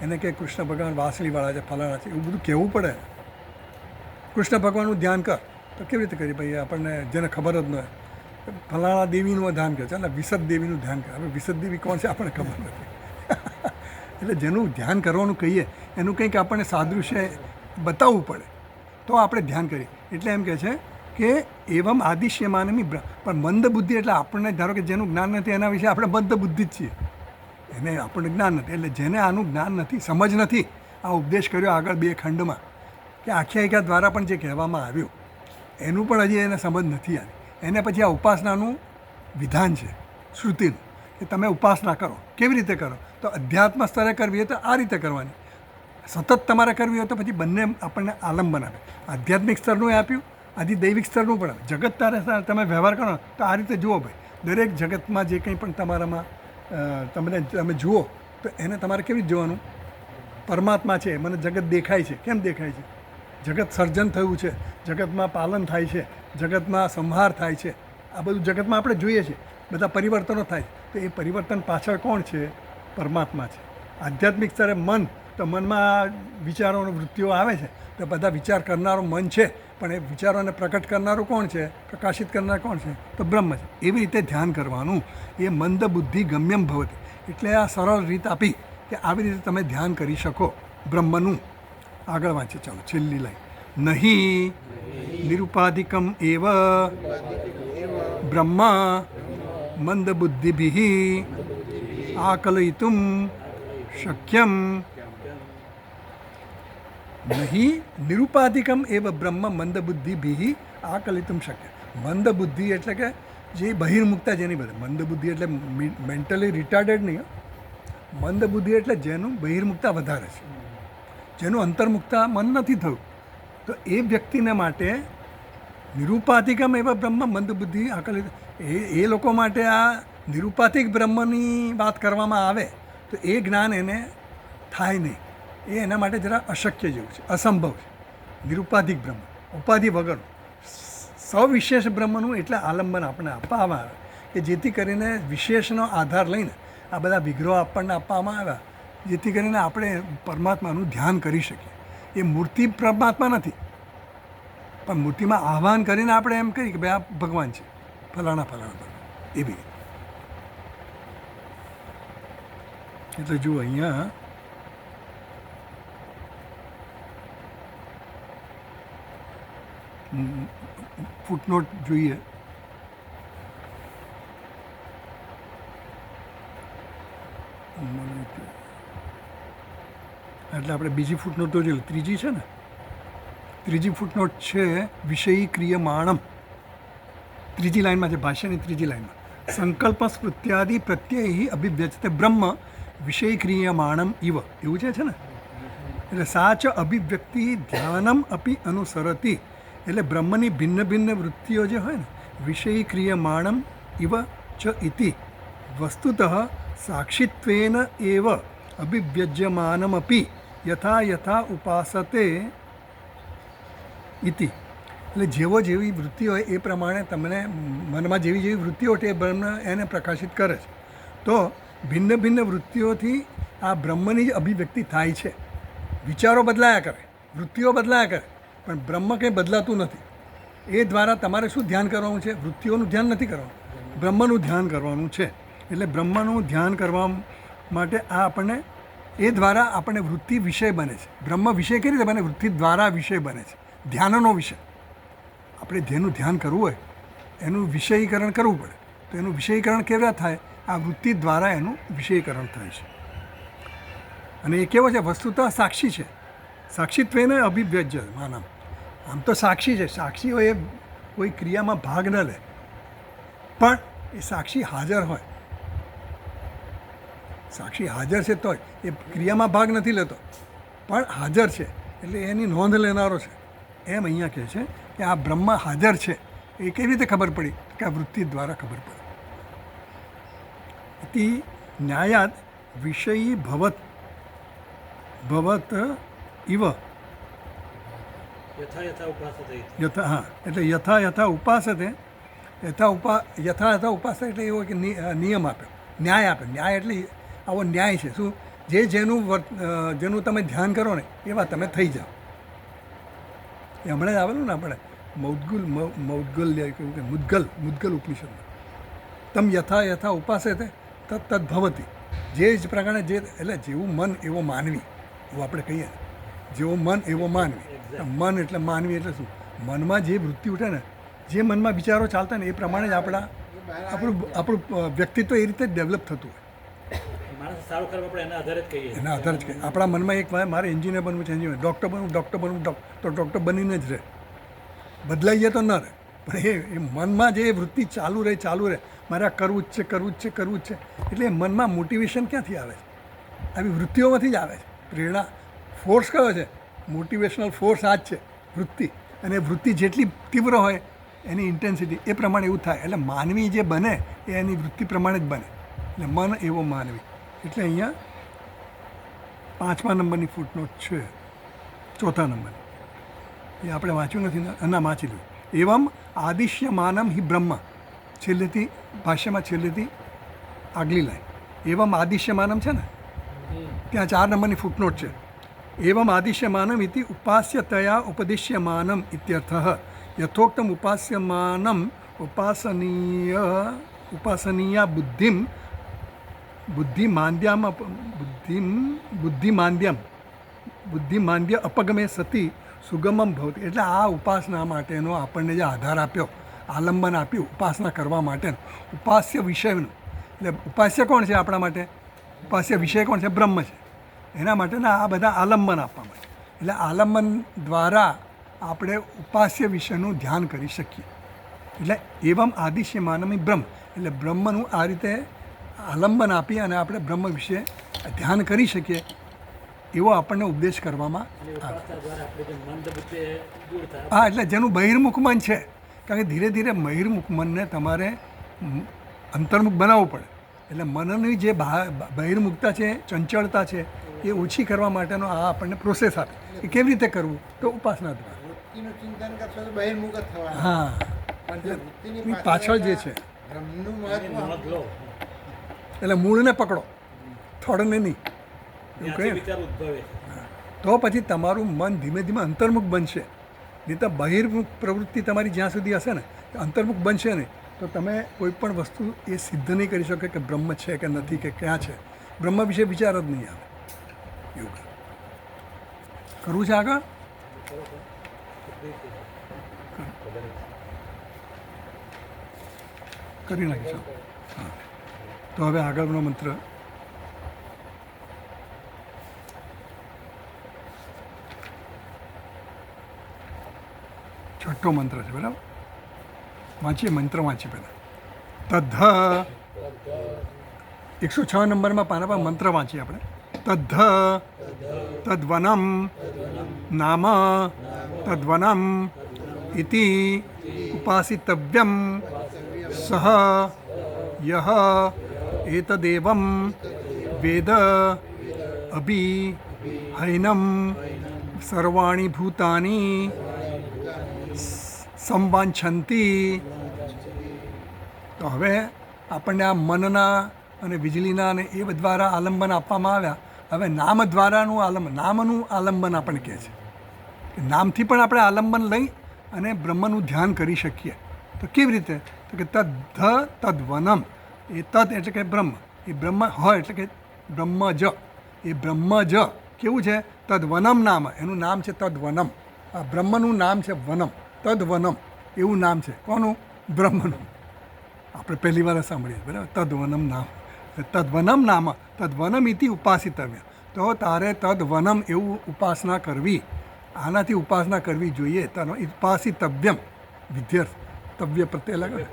એને કે કૃષ્ણ ભગવાન વાંસળીવાળા છે, ફલાણા છે, એવું બધું કહેવું પડે. કૃષ્ણ ભગવાનનું ધ્યાન કર તો કેવી રીતે કરીએ ભાઈ? આપણને જેને ખબર જ ન હોય ફલાણા દેવીનું ધ્યાન કરે, ચાલે વિસદ દેવીનું ધ્યાન કરે. હવે વિસદ દેવી કોણ છે આપણને ખબર નથી. એટલે જેનું ધ્યાન કરવાનું કહીએ એનું કંઈક આપણને સાદૃશ્ય બતાવવું પડે તો આપણે ધ્યાન કરીએ. એટલે એમ કહે છે કે એવમ આદિશ્યમાનમી પણ મંદ બુદ્ધિ એટલે આપણને ધારો કે જેનું જ્ઞાન નથી એના વિશે આપણે મંદ બુદ્ધિ જ છીએ, એને આપણને જ્ઞાન નથી. એટલે જેને આનું જ્ઞાન નથી, સમજ નથી, આ ઉપદેશ કર્યો આગળ 2 ખંડમાં કે આખ્યાયિકા દ્વારા પણ જે કહેવામાં આવ્યું એનું પણ હજી એને સમજ નથી આવી. એને પછી આ ઉપાસનાનું વિધાન છે શ્રુતિનું કે તમે ઉપાસના કરો. કેવી રીતે કરો? તો અધ્યાત્મ સ્તરે કરવી હોય તો આ રીતે કરવાની, સતત તમારે કરવી હોય તો પછી બંને આપણને આલંબન આપે. આધ્યાત્મિક સ્તરનું આપ્યું, આધિદૈવિક સ્તરનું પણ આપે. જગત તારે તમે વ્યવહાર કરો તો આ રીતે જુઓ ભાઈ. દરેક જગતમાં જે કંઈ પણ તમારામાં તમે જુઓ તો એને તમારે કેવી રીતે જોવાનું? પરમાત્મા છે, મને જગત દેખાય છે. કેમ દેખાય છે? જગત સર્જન થયું છે, જગતમાં પાલન થાય છે, જગતમાં સંહાર થાય છે. આ બધું જગતમાં આપણે જોઈએ છીએ, બધા પરિવર્તનો થાય છે. તો એ પરિવર્તન પાછળ કોણ છે? પરમાત્મા છે. આધ્યાત્મિક સ્તરે મન, તો મનમાં વિચારોનો વૃત્તિઓ આવે છે તો બધા વિચાર કરનારો મન છે, પણ એ વિચારોને પ્રકટ કરનારું કોણ છે? પ્રકાશિત કરનાર કોણ છે? તો બ્રહ્મ છે. એવી રીતે ધ્યાન કરવાનું. એ મંદ બુદ્ધિ ગમ્યમ ભવતી. એટલે આ સરળ રીત આપી કે આવી રીતે તમે ધ્યાન કરી શકો બ્રહ્મનું. આગળ વાંચે ચાલો, છેલ્લી લાઈન. નહીં નિરુપાધિકમ એવ બ્રહ્મ મંદબુદ્ધિભિઃ આકલયિતુમ શક્યમ. નહીં નિરુપાધિકમ એવ બ્રહ્મ મંદબુદ્ધિભિઃ આકલિતુમ શક્ય. મંદબુદ્ધિ એટલે કે જે બહિર્મુક્તા જેની બધે. મંદબુદ્ધિ એટલે મેન્ટલી રિટાર્ડેડ નહીં. મંદબુદ્ધિ એટલે જેનું બહિર્મુક્તા વધારે છે, જેનું અંતર્મુક્તા મન નથી થયું, તો એ વ્યક્તિને માટે નિરુપાધિકમ એવા બ્રહ્મ મંદબુદ્ધિ આકલિત. એ લોકો માટે આ નિરુપાધિક બ્રહ્મની વાત કરવામાં આવે તો એ જ્ઞાન એને થાય નહીં. એ એના માટે જરા અશક્ય જેવું છે, અસંભવ છે. નિરુપાધિક બ્રહ્મ, ઉપાધિ વગર સવિશેષ બ્રહ્મનું એટલે આલંબન આપણે આપવામાં આવે કે જેથી કરીને વિશેષનો આધાર લઈને આ બધા વિગ્રહો આપણને આપવામાં આવ્યા જેથી કરીને આપણે પરમાત્માનું ધ્યાન કરી શકીએ. એ મૂર્તિ પરમાત્મા નથી, પણ મૂર્તિમાં આહ્વાન કરીને આપણે એમ કહીએ કે ભાઈ આ ભગવાન છે, ફલાણા ભગવાન. એવી એટલે જુઓ અહીંયા ફૂટનોટ જોઈએ. એટલે આપણે બીજી ફૂટનોટ તો જોઈએ, ત્રીજી છે ને, ત્રીજી ફૂટનોટ છે વિષયી ક્રિયમાણમ. ત્રીજી લાઈનમાં છે, ભાષ્યની ત્રીજી લાઈનમાં. સંકલ્પ સ્મૃત્યાદિ પ્રત્યય અભિવ્યજતે બ્રહ્મ વિષય ક્રિયમાણમ ઇવ, એવું છે ને. એટલે સાચ અભિવ્યક્તિ ધ્યાનમ અપી અનુસરતી. એટલે બ્રહ્મની ભિન્ન ભિન્ન વૃત્તિઓ જે હોય ને, વિષય ક્રિયમાણમ ઇવ ચ ઇતિ વસ્તુતઃ સાક્ષિત્વેન એવ અભિવ્યજ્યમાનમપી યથા યથા ઉપાસતે ઇતિ. એટલે જેવો જેવી વૃત્તિ હોય એ પ્રમાણે તમને મનમાં જેવી જેવી વૃત્તિઓ તે બ્રહ્મ એને પ્રકાશિત કરે છે. તો ભિન્ન ભિન્ન વૃત્તિઓથી આ બ્રહ્મની જ અભિવ્યક્તિ થાય છે. વિચારો બદલાયા કરે, વૃત્તિઓ બદલાયા કરે, પણ બ્રહ્મ કંઈ બદલાતું નથી. એ દ્વારા તમારે શું ધ્યાન કરવાનું છે? વૃત્તિઓનું ધ્યાન નથી કરવાનું, બ્રહ્મનું ધ્યાન કરવાનું છે. એટલે બ્રહ્મનું ધ્યાન કરવા માટે આ આપણને એ દ્વારા આપણને વૃત્તિ વિષય બને છે. બ્રહ્મ વિષય કઈ રીતે બને? વૃત્તિ દ્વારા વિષય બને છે, ધ્યાનનો વિષય. આપણે જેનું ધ્યાન કરવું હોય એનું વિષયીકરણ કરવું પડે. તો એનું વિષયીકરણ કેવી રીતે થાય? આ વૃત્તિ દ્વારા એનું વિષયીકરણ થાય છે. અને એ કેવો છે? વસ્તુતઃ સાક્ષી છે. સાક્ષીત્વેન અભિવ્યજ્ય માનમ. આમ તો સાક્ષી છે. સાક્ષી હોય એ કોઈ ક્રિયામાં ભાગ ન લે, પણ એ સાક્ષી હાજર હોય. સાક્ષી હાજર છે તોય એ ક્રિયામાં ભાગ નથી લેતો, પણ હાજર છે એટલે એની નોંધ લેનારો છે. એમ અહીંયા કહે છે કે આ બ્રહ્મ હાજર છે. એ કેવી રીતે ખબર પડી? કે આ વૃત્તિ દ્વારા ખબર પડી. ઇતિ ન્યાયાદ વિષયી ભવત ઇવ યથા યથા ઉપાસતે યથા. હા, એટલે યથા યથા ઉપાસતે. યથા ઉપાસ એટલે એવો કે નિયમ આપ્યો, ન્યાય આપ્યો. ન્યાય એટલે આવો ન્યાય છે. શું? જેનું તમે ધ્યાન કરો ને એવા તમે થઈ જાઓ. એ હમણાં જ આવેલું ને આપણે મૌદ્ગલ્ય કેવું કે મુદ્ગલ ઉપનિષદમાં તમ યથા યથા ઉપાસે તે તદ ભવતી. જે જ પ્રકારે જે, એટલે જેવું મન એવો માનવી, એવું આપણે કહીએ. જેવું મન એવો માનવી. મન એટલે માનવી એટલે શું? મનમાં જે વૃત્તિ ઉઠે ને, જે મનમાં વિચારો ચાલતા ને એ પ્રમાણે જ આપણું વ્યક્તિત્વ એ રીતે જ ડેવલપ થતું હોય. માણસ સારું કરવા આપણે એના આધારે જ કહીએ. એના આધારે જ કે આપણા મનમાં એક મારે એન્જિનિયર બનવું છે, એન્જિનિયર, ડૉક્ટર બનવું તો ડૉક્ટર બનીને જ રહે. બદલાઈએ તો ન રહે, પણ એ મનમાં જે વૃત્તિ ચાલુ રહે મારે આ કરવું જ છે. એટલે એ મનમાં મોટિવેશન ક્યાંથી આવે છે? આવી વૃત્તિઓમાંથી જ આવે છે. પ્રેરણા ફોર્સ કયો છે? મોટિવેશનલ ફોર્સ આ જ છે, વૃત્તિ. અને વૃત્તિ જેટલી તીવ્ર હોય એની ઇન્ટેન્સિટી એ પ્રમાણે એવું થાય. એટલે માનવી જે બને એ એની વૃત્તિ પ્રમાણે જ બને. એટલે મન એવો માનવી. એટલે અહીંયા 5મા નંબરની ફૂટનોટ છે, 4થા નંબરની. એ આપણે વાંચ્યું નથી ને, ના વાંચી લીધું. એવમ આદિશ્યમાનમ હિ બ્રહ્મ. છેલ્લેથી ભાષ્યમાં છેલ્લેથી આગલી લાઈન એવમ આદિશ્યમાનમ છે ને, ત્યાં 4 નંબરની ફૂટનોટ છે. એવમ આદિશ્યમાનમ ઇતિ ઉપાસ્યતયા ઉપદિશ્યમાનમ ઇત્યર્થઃ. યથોક્તમ ઉપાસ્યમાનમ ઉપાસનીયા બુદ્ધિમાંદ્ય અપગમે સતી સુગમમ ભવતી. એટલે આ ઉપાસના માટેનો આપણને જે આધાર આપ્યો, આલંબન આપ્યું ઉપાસના કરવા માટેનું, ઉપાસ્ય વિષયનું. એટલે ઉપાસ્ય કોણ છે આપણા માટે? ઉપાસ્ય વિષય કોણ છે? બ્રહ્મ છે. એના માટેના આ બધા આલંબન આપવા માટે. એટલે આલંબન દ્વારા આપણે ઉપાસ્ય વિષયનું ધ્યાન કરી શકીએ. એટલે એવમ આદિશ્યમાનમી બ્રહ્મ. એટલે બ્રહ્મનું આ રીતે આલંબન આપી અને આપણે બ્રહ્મ વિશે ધ્યાન કરી શકીએ એવો આપણને ઉપદેશ કરવામાં આવે. હા, એટલે જેનું બહિર્મુખ મન છે, કારણ કે ધીરે ધીરે બહિર્મુખ મનને તમારે અંતર્મુખ બનાવવું પડે. એટલે મનની જે બહિર્મુખતા છે, ચંચળતા છે, એ ઓછી કરવા માટેનો આ આપણને પ્રોસેસ આપે. એ કેવી રીતે કરવું? તો ઉપાસના દ્વારા. વૃત્તિનું ચિંતન કરશો તો બહિર્મુખ જ થવાનું. હા, પણ જે વૃત્તિની એ પાછળ જે છે, બ્રહ્મનું મહત્વ એટલે મૂળને પકડો, થડને નહીં. એવું કહીએ ને, વિચાર ઉદ્ભવે છે. તો પછી તમારું મન ધીમે ધીમે અંતર્મુખ બનશે. નહીં તો બહિર્મુખ પ્રવૃત્તિ તમારી જ્યાં સુધી હશે ને, અંતર્મુખ બનશે નહીં, તો તમે કોઈ પણ વસ્તુ એ સિદ્ધ નહીં કરી શકો કે બ્રહ્મ છે કે નથી કે ક્યાં છે. બ્રહ્મ વિશે વિચાર જ નહીં આવે. એવું કરવું છે આગળ. કરી નાખીશું. હા, તો હવે આગળનો મંત્ર. છઠ્ઠો મંત્ર છે, બરાબર? વાંચીએ, મંત્ર વાંચીએ પહેલાં. તદ્ધ 106 નંબરમાં પાના પર મંત્ર વાંચીએ આપણે. તદ્ધ તદ્વનમ નામ તદ્વનમ ઇતિ ઉપાસિતવ્યમ સહ યહ એતદેવમ વેદ અભિ હૈનમ સર્વાણી ભૂતાની સંવાંછંતી. તો હવે આપણને આ મનના અને વીજળીના અને એ દ્વારા આલંબન આપવામાં આવ્યા. હવે નામ દ્વારાનું નામનું આલંબન આપણને કહે છે કે નામથી પણ આપણે આલંબન લઈ અને બ્રહ્મનું ધ્યાન કરી શકીએ. તો કેવી રીતે? તો કે તદ્વનમ. એ તદ એટલે કે બ્રહ્મ. એ બ્રહ્મ હોય એટલે કે બ્રહ્મ જ. એ બ્રહ્મ જ કેવું છે? તદ્વનમ નામ. એનું નામ છે તદ્વનમ. આ બ્રહ્મનું નામ છે વનમ. તદ્વનમ એવું નામ છે. કોનું? બ્રહ્મનું. આપણે પહેલી વાર સાંભળીએ બરાબર, તદ્વનમ નામ, તદ્વનમ નામ, તદ્વનમ ઇતિ ઉપાસિતવ્ય. તો તારે તદ્વનમ એવું ઉપાસના કરવી, આનાથી ઉપાસના કરવી જોઈએ. તનો ઉપાસિતવ્યમ વિધ્યર્થ, તવ્ય પ્રત્યે લાગે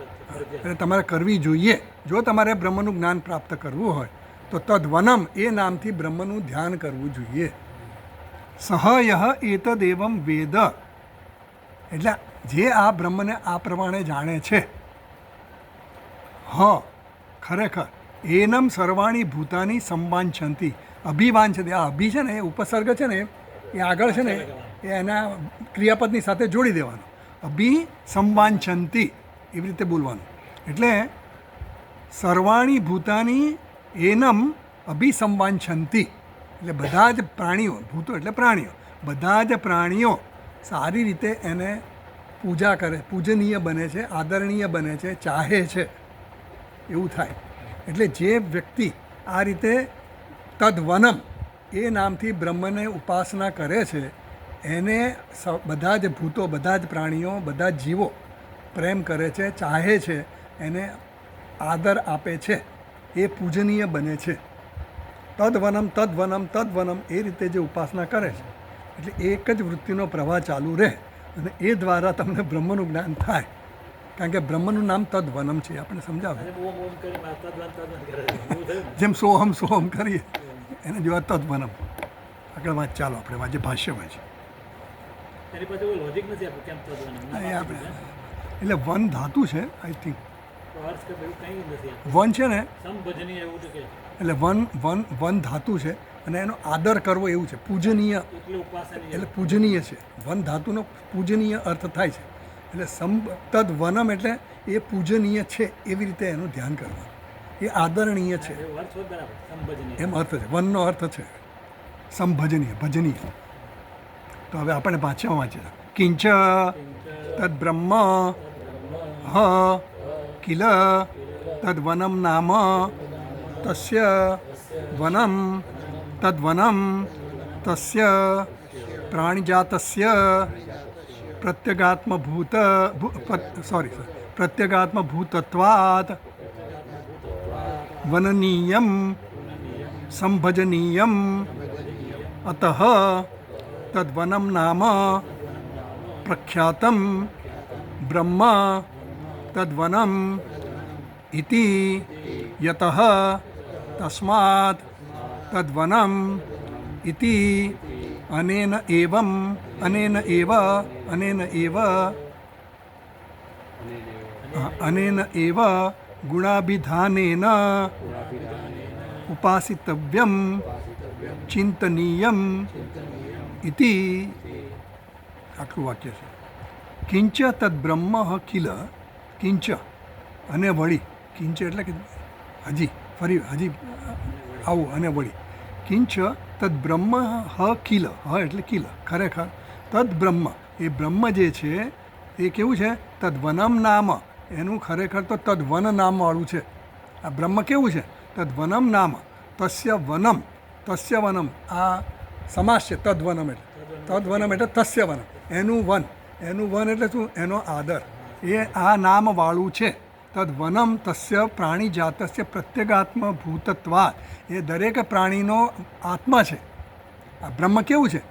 એટલે તમારે કરવી જોઈએ. જો તમારે બ્રહ્મનું જ્ઞાન પ્રાપ્ત કરવું હોય તો તદ્વનમ એ નામથી બ્રહ્મનું ધ્યાન કરવું જોઈએ. સહયઃ એતદેવમ વેદ, એટલે જે આ બ્રહ્મને આ પ્રમાણે જાણે છે, ખરેખર એનમ સર્વાણી ભૂતાની સંવાંછંતી, અભિવાંછતી. આ અભિ છે ને એ ઉપસર્ગ છે ને એ આગળ છે ને એ એના ક્રિયાપદની સાથે જોડી દેવાનું. અભિ સંવાંછંતી એવી રીતે બોલવાનું. એટલે સર્વાણી ભૂતાની એનમ અભિસંવાંછંતી, એટલે બધા જ પ્રાણીઓ, ભૂતો એટલે પ્રાણીઓ, બધા જ પ્રાણીઓ સારી રીતે એને પૂજા કરે, પૂજનીય બને છે, આદરણીય બને છે, ચાહે છે, એવું થાય. એટલે જે વ્યક્તિ આ રીતે તદ્વનમ એ નામથી બ્રહ્મને ઉપાસના કરે છે એને બધા જ ભૂતો, બધા જ પ્રાણીઓ, બધા જ જીવો પ્રેમ કરે છે, ચાહે છે, એને આદર આપે છે, એ પૂજનીય બને છે. તદ્વનમ તદ્વનમ તદ્વનમ એ રીતે જે ઉપાસના કરે છે એટલે એક જ વૃત્તિનો પ્રવાહ ચાલુ રહે અને એ દ્વારા તમને બ્રહ્મનું જ્ઞાન થાય. કારણ કે બ્રહ્મનું નામ તદ્વનમ છે, આપણે સમજાવે. ઓમ ઓમ કરી તદ્વન કરે છે. એવું થયું ને? જેમ સોહમ સોહમ કરીએ એને જેવા તદ્વનમ. આગળ વાત ચાલો આપણે વાંચે ભાષ્ય વાંચીએ. એની પાસે કોઈ લોજિક નથી આપણે કેમ તદ્વન એ આપણે એટલે વન ધાતુ છે આઈ થિંક. અર્થ કે એવું કંઈ નથી આપતું. વન છે ને સમભજનીય એવું તો કે એટલે વન ધાતુ છે અને એનો આદર કરવો એવું છે, પૂજનીય. એટલે ઉપાસના એટલે પૂજનીય છે. વન ધાતુનો પૂજનીય અર્થ થાય છે. એટલે તદ્વનમ એટલે એ પૂજનીય છે એવી રીતે એનું ધ્યાન કરવાનું, એ આદરણીય છે એવું અર્થ હોય બરાબર, સમભજનીય. એમ અર્થ છે. વનનો અર્થ છે સંભજનીય, ભજનીય. તો હવે આપણે પાછા વાંચીએ. કિંચ તદ્બ્રહ્મ હ કિલ તદ્વનમ નામ તસ્ય વનમ તદ્વનમ તસ્ય પ્રાણિજાતસ્ય પ્રત્યગાત્મભૂતત્વાत् વનનીયમ સંભજનીયમ અતઃ તદ્વનમ નામ પ્રખ્યાતમ બ્રહ્મ તદ્વનમ ઇતિ યતઃ તસ્માत् તદ્વનમ ઇતિ અનેન એવ ગુણાભિધાનેન ઉપાસિતવ્યમ ચિંતનીયમ ઇતિ. આટલું વાક્ય છે. કિંચ તદ્બ્રહ્મ કિલ, કિંચ અને વળી, કિંચ એટલે કે હજી ફરી હજી આવું અને વળી. કિંચ તદ્બ્રહ્મ કિલ, એટલે કિલ, ખરેખર તદ્બ્રહ્મ એ બ્રહ્મ જે છે એ કેવું છે? તદ્વનમ નામ, એનું ખરેખર તો તદ્વન નામવાળું છે. આ બ્રહ્મ કેવું છે? તદ્વનમ નામ તસ્ય વનમ, તસ્ય વનમ આ સમાસ છે. તદ્વનમ એટલે તસ્ય વનમ, એનું વન એટલે શું? એનો આદર. એ આ નામવાળું છે. તદ્વનમ તસ્ય પ્રાણી જાતસ્ય પ્રત્યેગાત્મ ભૂતત્વાत्, એ દરેક પ્રાણીનો આત્મા છે. આ બ્રહ્મ કેવું છે?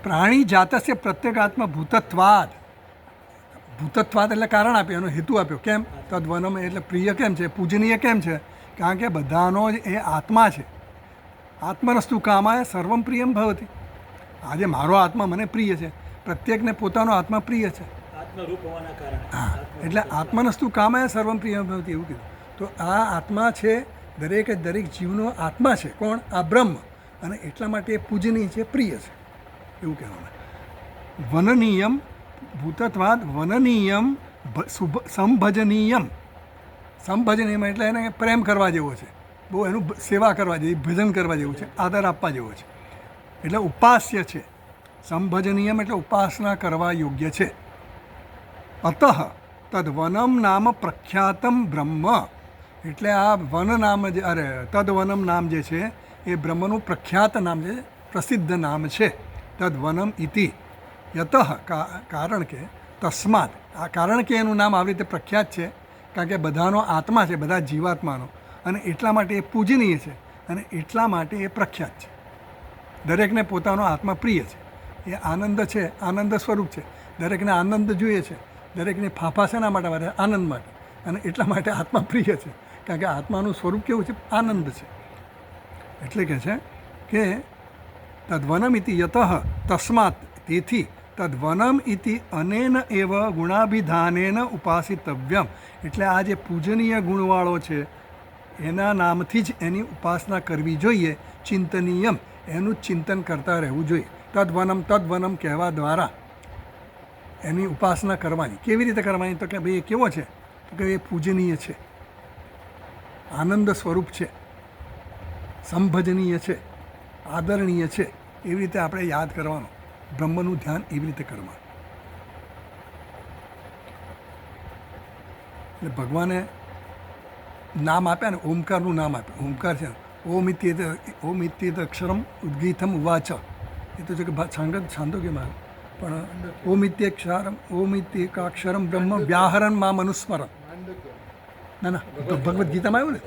પ્રાણી જાતસ્ય પ્રત્યેગાત્મ ભૂતત્વાत्. ભૂતત્વાદ એટલે કારણ આપ્યું, એનો હેતુ આપ્યો. કેમ? તદ્વનમ એટલે પ્રિય કેમ છે? પૂજનીય કેમ છે? કારણ કે બધાનો જ એ આત્મા છે. આત્મનસ્તુ કામાય સર્વમ પ્રિયમ ભવતી. આજે મારો આત્મા મને પ્રિય છે, પ્રત્યેકને પોતાનો આત્મા પ્રિય છે. આત્મરૂપ હોવાના કારણે. હા, એટલે આત્મનસ્તુ કામાય સર્વમ પ્રિયમ ભવતી એવું કીધું. તો આ આત્મા છે, દરેક જીવનો આત્મા છે. કોણ? આ બ્રહ્મ. અને એટલા માટે પૂજનીય છે, પ્રિય છે, એવું કહેવામાં. વનનીયમ ભૂતત્વાદ વનનીયમ સંભજનીયમ. સંભજનીયમ એટલે એને પ્રેમ કરવા જેવો છે, બહુ એનું સેવા કરવા જેવી, ભજન કરવા જેવું છે, આદર આપવા જેવો છે. એટલે ઉપાસ્ય છે. સંભજનીયમ એટલે ઉપાસના કરવા યોગ્ય છે. અતઃ તદ્વનમ નામ પ્રખ્યાતમ બ્રહ્મ, એટલે આ વન નામ જે તદ્વનમ નામ જે છે એ બ્રહ્મનું પ્રખ્યાત નામ છે, પ્રસિદ્ધ નામ છે. તદ્વનમ ઇતિ યતઃ, કારણ કે તસ્માત, આ કારણ કે એનું નામ આવી રીતે પ્રખ્યાત છે કારણ કે બધાનો આત્મા છે, બધા જીવાત્માનો, અને એટલા માટે એ પૂજનીય છે અને એટલા માટે એ પ્રખ્યાત છે. દરેકને પોતાનો આત્મા પ્રિય છે, એ આનંદ છે, આનંદ સ્વરૂપ છે. દરેકને આનંદ જોઈએ છે, દરેકને ફાંફા શેના માટે? આનંદ માટે. અને એટલા માટે આત્મા પ્રિય છે, કારણ કે આત્માનું સ્વરૂપ કેવું છે? આનંદ છે. એટલે કહે છે કે તદ્વનમ ઇતિ યતઃ તસ્માત, તેથી તદ્વનમ ઇતિ અનેન એવ ગુણાભિધાનેન ઉપાસિતવ્યમ. એટલે આ જે પૂજનીય ગુણવાળો છે એના નામથી જ એની ઉપાસના કરવી જોઈએ. ચિંતનીયમ, એનું ચિંતન કરતા રહેવું જોઈએ. તદ્વનમ કહેવા દ્વારા એની ઉપાસના કરવાની. કેવી રીતે કરવાની? તો કે ભાઈ એ કેવો છે? તો કે એ પૂજનીય છે, આનંદ સ્વરૂપ છે, સંભજનીય છે, આદરણીય છે. એવી રીતે આપણે યાદ કરવાનું, બ્રહ્મનું ધ્યાન એવી રીતે કરવાનું. એટલે ભગવાને નામ આપ્યા ને, ઓમકારનું નામ આપ્યું. ઓમકાર છે, ઓમ ઇત્યેત અક્ષરમ ઉદ્ગીતમ ઉવાચ. એ તો છે કે છાંદોગ્યમાં, પણ ઓમ ઇત્યેકાક્ષરમ બ્રહ્મ વ્યાહરણ માં મનુસ્મરણ. માંડુક્ય. ના ભગવદ્ ગીતામાં આવ્યું ને,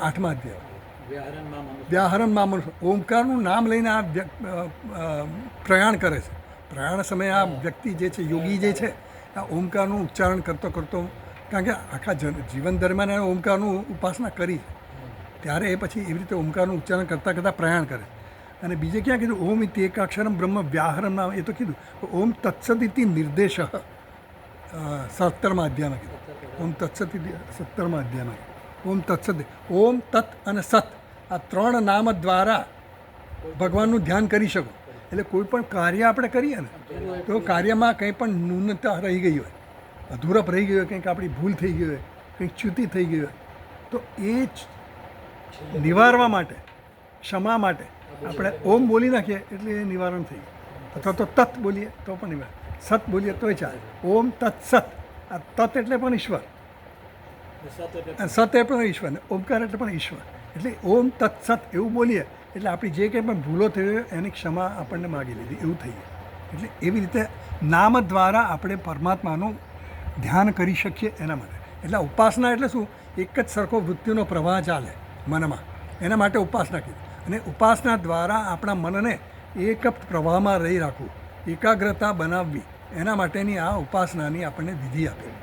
8મા અધ્યાય. વ્યાહરણમાં વ્યાહરણમાં ઓમકારનું નામ લઈને આ પ્રયાણ કરે છે. પ્રયાણ સમયે આ વ્યક્તિ જે છે, યોગી જે છે, આ ઓમકારનું ઉચ્ચારણ કરતો કરતો, કારણ કે આખા જીવન દરમિયાન એણે ઓમકારનું ઉપાસના કરી, ત્યારે એ પછી એવી રીતે ઓમકારનું ઉચ્ચારણ કરતાં કરતાં પ્રયાણ કરે. અને બીજે ક્યાં કીધું? ઓમ ઇતિ એકાક્ષરમ બ્રહ્મ વ્યાહરણમાં, એ તો કીધું. ઓમ તત્સદ ઇતિ નિર્દેશ 17મા અધ્યાયમાં કીધું. ઓમ તત્સદ ઇતિ 17મા અધ્યાયમાં. ઓમ તત્સદ, ઓમ તત્ અને સત, આ 3 નામ દ્વારા ભગવાનનું ધ્યાન કરી શકો. એટલે કોઈ પણ કાર્ય આપણે કરીએ ને, તો કાર્યમાં કંઈ પણ ન્યૂનતા રહી ગઈ હોય, અધૂરપ રહી ગઈ હોય, કંઈક આપણી ભૂલ થઈ ગઈ હોય, કંઈક ચ્યુતિ થઈ ગઈ હોય, તો એ નિવારવા માટે, ક્ષમા માટે આપણે ઓમ બોલી નાખીએ એટલે એ નિવારણ થઈ ગયું. અથવા તો તત બોલીએ તો પણ નિવારણ, સત બોલીએ તોય ચાલે. ઓમ તત્ સત, આ તત એટલે પણ ઈશ્વર, અને સત એ પણ ઈશ્વર, ને ઓમકાર એટલે પણ ઈશ્વર. એટલે ઓમ તત્ સત એવું બોલીએ એટલે આપણી જે કંઈ પણ ભૂલો થઈ હોય એની ક્ષમા આપણને માગી લીધી, એવું થઈ ગયું. એટલે એવી રીતે નામ દ્વારા આપણે પરમાત્માનું ધ્યાન કરી શકીએ એના માટે. એટલે ઉપાસના એટલે શું? એક જ સરખો વૃત્તિનો પ્રવાહ ચાલે મનમાં, એના માટે ઉપાસના કીધી. અને ઉપાસના દ્વારા આપણા મનને એક પ્રવાહમાં રહી રાખવું, એકાગ્રતા બનાવવી, એના માટેની આ ઉપાસનાની આપણને વિધિ આપી.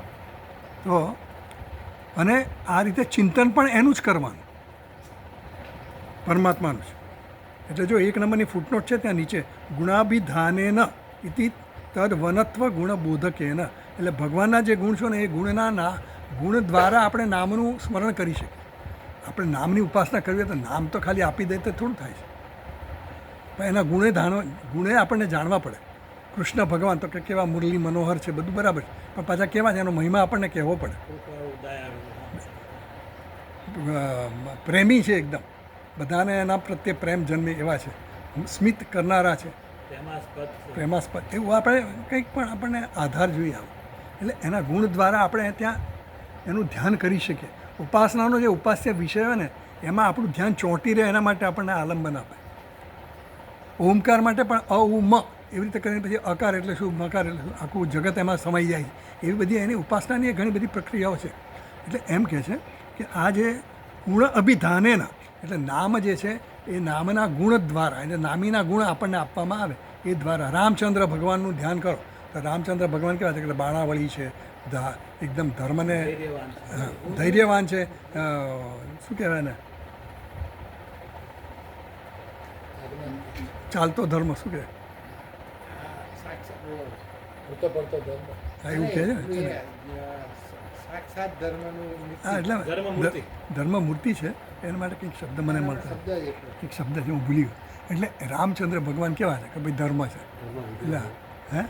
તો અને આ રીતે ચિંતન પણ એનું જ કરવાનું, પરમાત્માનું જ. એટલે જો 1 નંબરની ફૂટનોટ છે ત્યાં નીચે, ગુણાભિધાનેન ઇતિ તદ્વનત્વ ગુણબોધકેન. એટલે ભગવાનના જે ગુણ છે ને, એ ગુણ દ્વારા આપણે નામનું સ્મરણ કરી શકીએ. આપણે નામની ઉપાસના કરવી તો નામ તો ખાલી આપી દઈએ તો થોડું થાય છે, પણ એના ગુણે આપણને જાણવા પડે. કૃષ્ણ ભગવાન તો કે કેવા મુરલી મનોહર છે, બધું બરાબર છે, પણ પાછા કેવા છે એનો મહિમા આપણને કહેવો પડે. પ્રેમી છે એકદમ, બધાને એના પ્રત્યે પ્રેમ જન્મે એવા છે, સ્મિત કરનારા છે, પ્રેમાસ્પદ. એવું આપણે કંઈક પણ આપણને આધાર જોઈએ આવે. એટલે એના ગુણ દ્વારા આપણે ત્યાં એનું ધ્યાન કરી શકીએ. ઉપાસનાનો જે ઉપાસ્ય વિષય હોય ને, એમાં આપણું ધ્યાન ચોંટી રહે, એના માટે આપણને આલંબન આપે. ઓમકાર માટે પણ અઉમ એવી રીતે કરીને પછી અકાર એટલે શું, મકાર એટલે શું, આખું જગત એમાં સમાઈ જાય. એવી બધી એની ઉપાસનાની ઘણી બધી પ્રક્રિયાઓ છે. એટલે એમ કહે છે કે આ જે ગુણ અભિધાનેના, એટલે નામ જે છે એ નામના ગુણ દ્વારા, એટલે નામીના ગુણ આપણને આપવામાં આવે એ દ્વારા. રામચંદ્ર ભગવાનનું ધ્યાન કરો તો રામચંદ્ર ભગવાન કેવા છે? કે બાણાવળી છે, એકદમ ધર્મને ધૈર્યવાન છે, શું કહેવાય ને, ચાલતો ધર્મ, શું કહેવાય? હા, એવું કહે છે ને. સાક્ષાત ધર્મનું હા, એટલે ધર્મમૂર્તિ છે, એના માટે કંઈક શબ્દ મને મળતો, શબ્દ જ એટલો. કંઈક શબ્દ છે, હું ભૂલી ગયો. એટલે રામચંદ્ર ભગવાન કેવા છે? કે ભાઈ ધર્મ છે, એટલે હે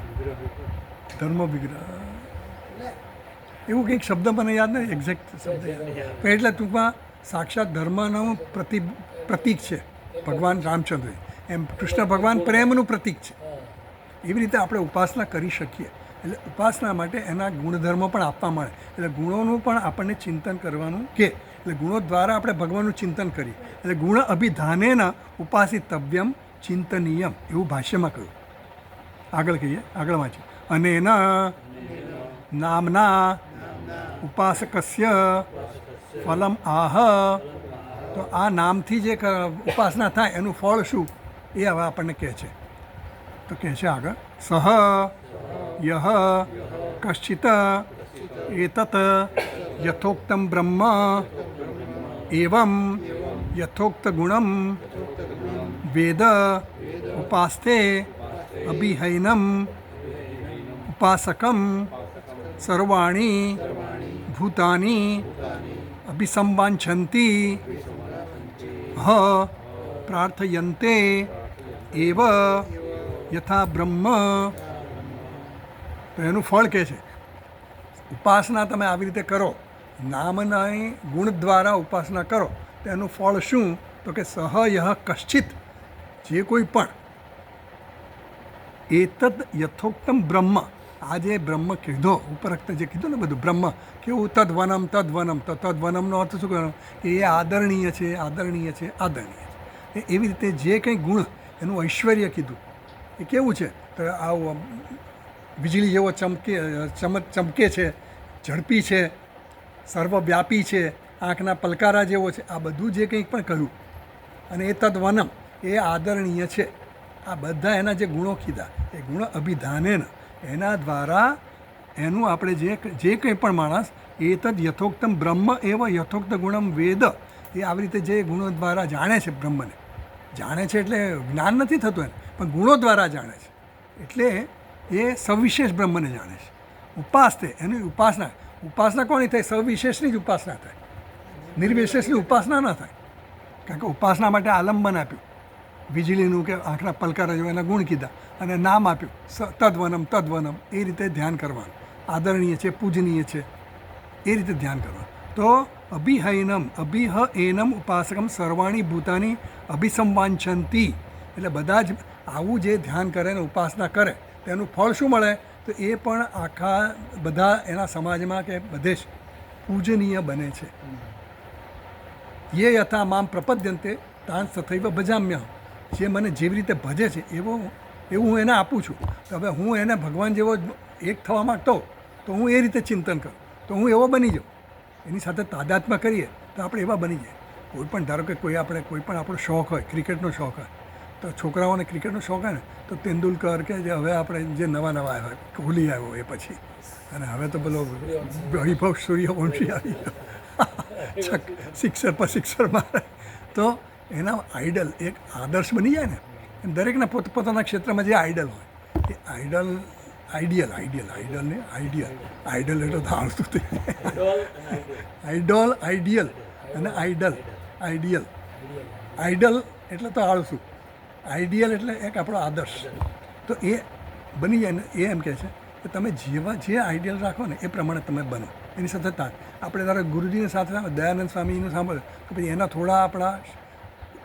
ધર્મ વિગ્રહ, એવું કંઈક શબ્દ મને યાદ નથી, એક્ઝેક્ટ શબ્દ યાદ. પણ એટલે ટૂંકમાં સાક્ષાત ધર્મનું પ્રતીક છે ભગવાન રામચંદ્ર. એમ કૃષ્ણ ભગવાન પ્રેમનું પ્રતીક છે. એવી રીતે આપણે ઉપાસના કરી શકીએ. એટલે ઉપાસના માટે એના ગુણધર્મો પણ આપવા મળે. એટલે ગુણોનું પણ આપણને ચિંતન કરવાનું કે, એટલે ગુણો દ્વારા આપણે ભગવાનનું ચિંતન કરીએ. એટલે ગુણ અભિધાનેન ઉપાસિતવ્યમ ચિંતનીયમ, એવું ભાષ્યમાં કહ્યું. આગળ કહીએ, આગળ વાંચીએ. અને નામના ઉપાસકસ્ય ફલમ આહ. તો આ નામથી જે ઉપાસના થાય એનું ફળ શું એ હવે આપણને કહે છે. તો કહે છે આગળ સહ યહ કશ્ચિત એતત યથોક્તમ બ્રહ્મ એવં યથોક્ત ગુણમ વેદ ઉપાસ્તે અભિહૈનમ ઉપાસકમ સર્વાણી ભૂતાની અભિસંવાંછન્તિ હ પ્રાર્થયન્તે એવ યથા બ્રહ્મ. તો એનું ફળ કહે છે ઉપાસના તમે આવી રીતે કરો, નામના ગુણ દ્વારા ઉપાસના કરો તો એનું ફળ શું? તો કે સહ યહ કશ્ચિત, જે કોઈ પણ એતદ યથોક્તમ બ્રહ્મ, આ જે બ્રહ્મ કીધો ઉપરોક્ત જે કીધું ને બધું બ્રહ્મ કેવું તદ્વનમ તદ્વનમ, તો તદ્વનમનો અર્થ શું કરવાનો કે એ આદરણીય છે, આદરણીય છે, આદરણીય છે. એવી રીતે જે કંઈ ગુણ એનું ઐશ્વર્ય કીધું એ કેવું છે? તો આવું વીજળી જેવો ચમકે છે, ઝડપી છે, સર્વવ્યાપી છે, આંખના પલકારા જેવો છે, આ બધું જે કંઈક પણ કહ્યું અને એ તદ્વનમ એ આદરણીય છે. આ બધા એના જે ગુણો કીધા એ ગુણ અભિધાનેન, એના દ્વારા એનું આપણે જે કંઈ પણ માણસ એ તદ યથોક્તમ બ્રહ્મ એવ યથોક્ત ગુણમ વેદ, એ આવી રીતે જે ગુણો દ્વારા જાણે છે, બ્રહ્મને જાણે છે એટલે જ્ઞાન નથી થતું એને, પણ ગુણો દ્વારા જાણે છે એટલે એ સવિશેષ બ્રહ્મને જાણે છે. ઉપાસતે એની ઉપાસના, ઉપાસના કોની થાય? સવિશેષની જ ઉપાસના થાય, નિર્વિશેષની ઉપાસના ન થાય. કારણ કે ઉપાસના માટે આલંબન આપ્યું વીજળીનું કે આંખના પલકારા જેવા એના ગુણ કીધા અને નામ આપ્યું તદ્વનમ તદ્વનમ, એ રીતે ધ્યાન કરવાનું. આદરણીય છે, પૂજનીય છે, એ રીતે ધ્યાન કરવાનું. તો અભિહૈનમ અભિહ એનમ ઉપાસકમ સર્વાણી ભૂતાની અભિસંવાંછન્તિ, એટલે બધા જ આવું જે ધ્યાન કરે ને ઉપાસના કરે તેનું ફળ શું મળે? તો એ પણ આખા બધા એના સમાજમાં કે બધે જ પૂજનીય બને છે. યે યથા મામ પ્રપદ્યંતે તાન તથૈવ ભજામ્ય, જે મને જેવી રીતે ભજે છે એવું હું એને આપું છું. તો હવે હું એને ભગવાન જેવો એક થવા માંગતો તો હું એ રીતે ચિંતન કરું તો હું એવો બની જાઉં. એની સાથે તાદાત્મ્ય કરીએ તો આપણે એવા બની જાય. કોઈ પણ ધારો કે કોઈ પણ આપણો શોખ હોય, ક્રિકેટનો શોખ હોય, તો છોકરાઓને ક્રિકેટનો શોખ હોય ને તો તેંડુલકર કે જે હવે આપણે જે નવા આવ્યા હોય, કોહલી આવ્યો એ પછી, અને હવે તો પેલો વૈભવ સૂર્યવંશી આવી ગયો સિક્સર પર સિક્સર મારે, તો એના આઈડલ એક આદર્શ બની જાય ને. એમ દરેકના પોતપોતાના ક્ષેત્રમાં જે આઈડલ હોય એ આઈડિયલ એટલે તો આવતું તે આઈડિયલ અને આઈડલ એટલે તો આળસું, આઈડિયલ એટલે એક આપણો આદર્શ. તો એ બની જાય ને એ એમ કહે છે કે તમે જે આઈડિયલ રાખો ને એ પ્રમાણે તમે બનો. એની સાથે આપણે ધારો ગુરુજીની સાથે દયાનંદ સ્વામીનું સાંભળ્યું તો પછી એના થોડા આપણા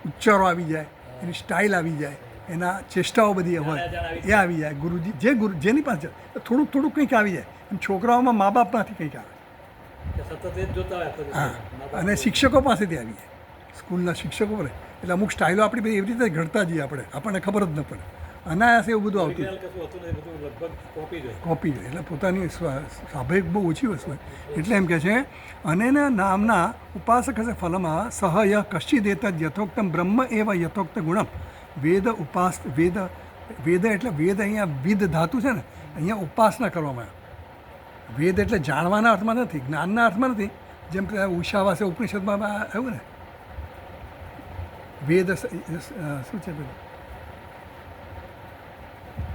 ઉચ્ચારો આવી જાય, એની સ્ટાઇલ આવી જાય, એના ચેષ્ટાઓ બધી હોય એ આવી જાય. ગુરુજી જેની પાસે થોડુંક કંઈક આવી જાય. એમ છોકરાઓમાં મા બાપમાંથી કંઈક આવે, હા, અને શિક્ષકો પાસેથી આવી જાય, સ્કૂલના શિક્ષકો પડે એટલે અમુક સ્ટાઇલો આપણી બધી એવી રીતે ઘડતા જઈએ આપણને ખબર જ ન પડે. અનાયાસે એવું બધું આવતું કોપી જોઈએ એટલે પોતાની સ્વાભાવિક બહુ ઓછી વસ્તુ હોય. એટલે એમ કહે છે અનેના નામના ઉપાસક હશે ફલમાં સહ ય કશ્ચિદેત યથોક્તમ બ્રહ્મ એવ યથોક્ત ગુણમ વેદ વેદ એટલે વેદ અહીંયા વિદ ધાતુ છે ને, અહીંયા ઉપાસના કરવામાં આવે. વેદ એટલે જાણવાના અર્થમાં નથી, જ્ઞાનના અર્થમાં નથી. જેમ કે ઉષાવાસે ઉપનિષદમાં આવ્યું ને વેદ શું છે પેલું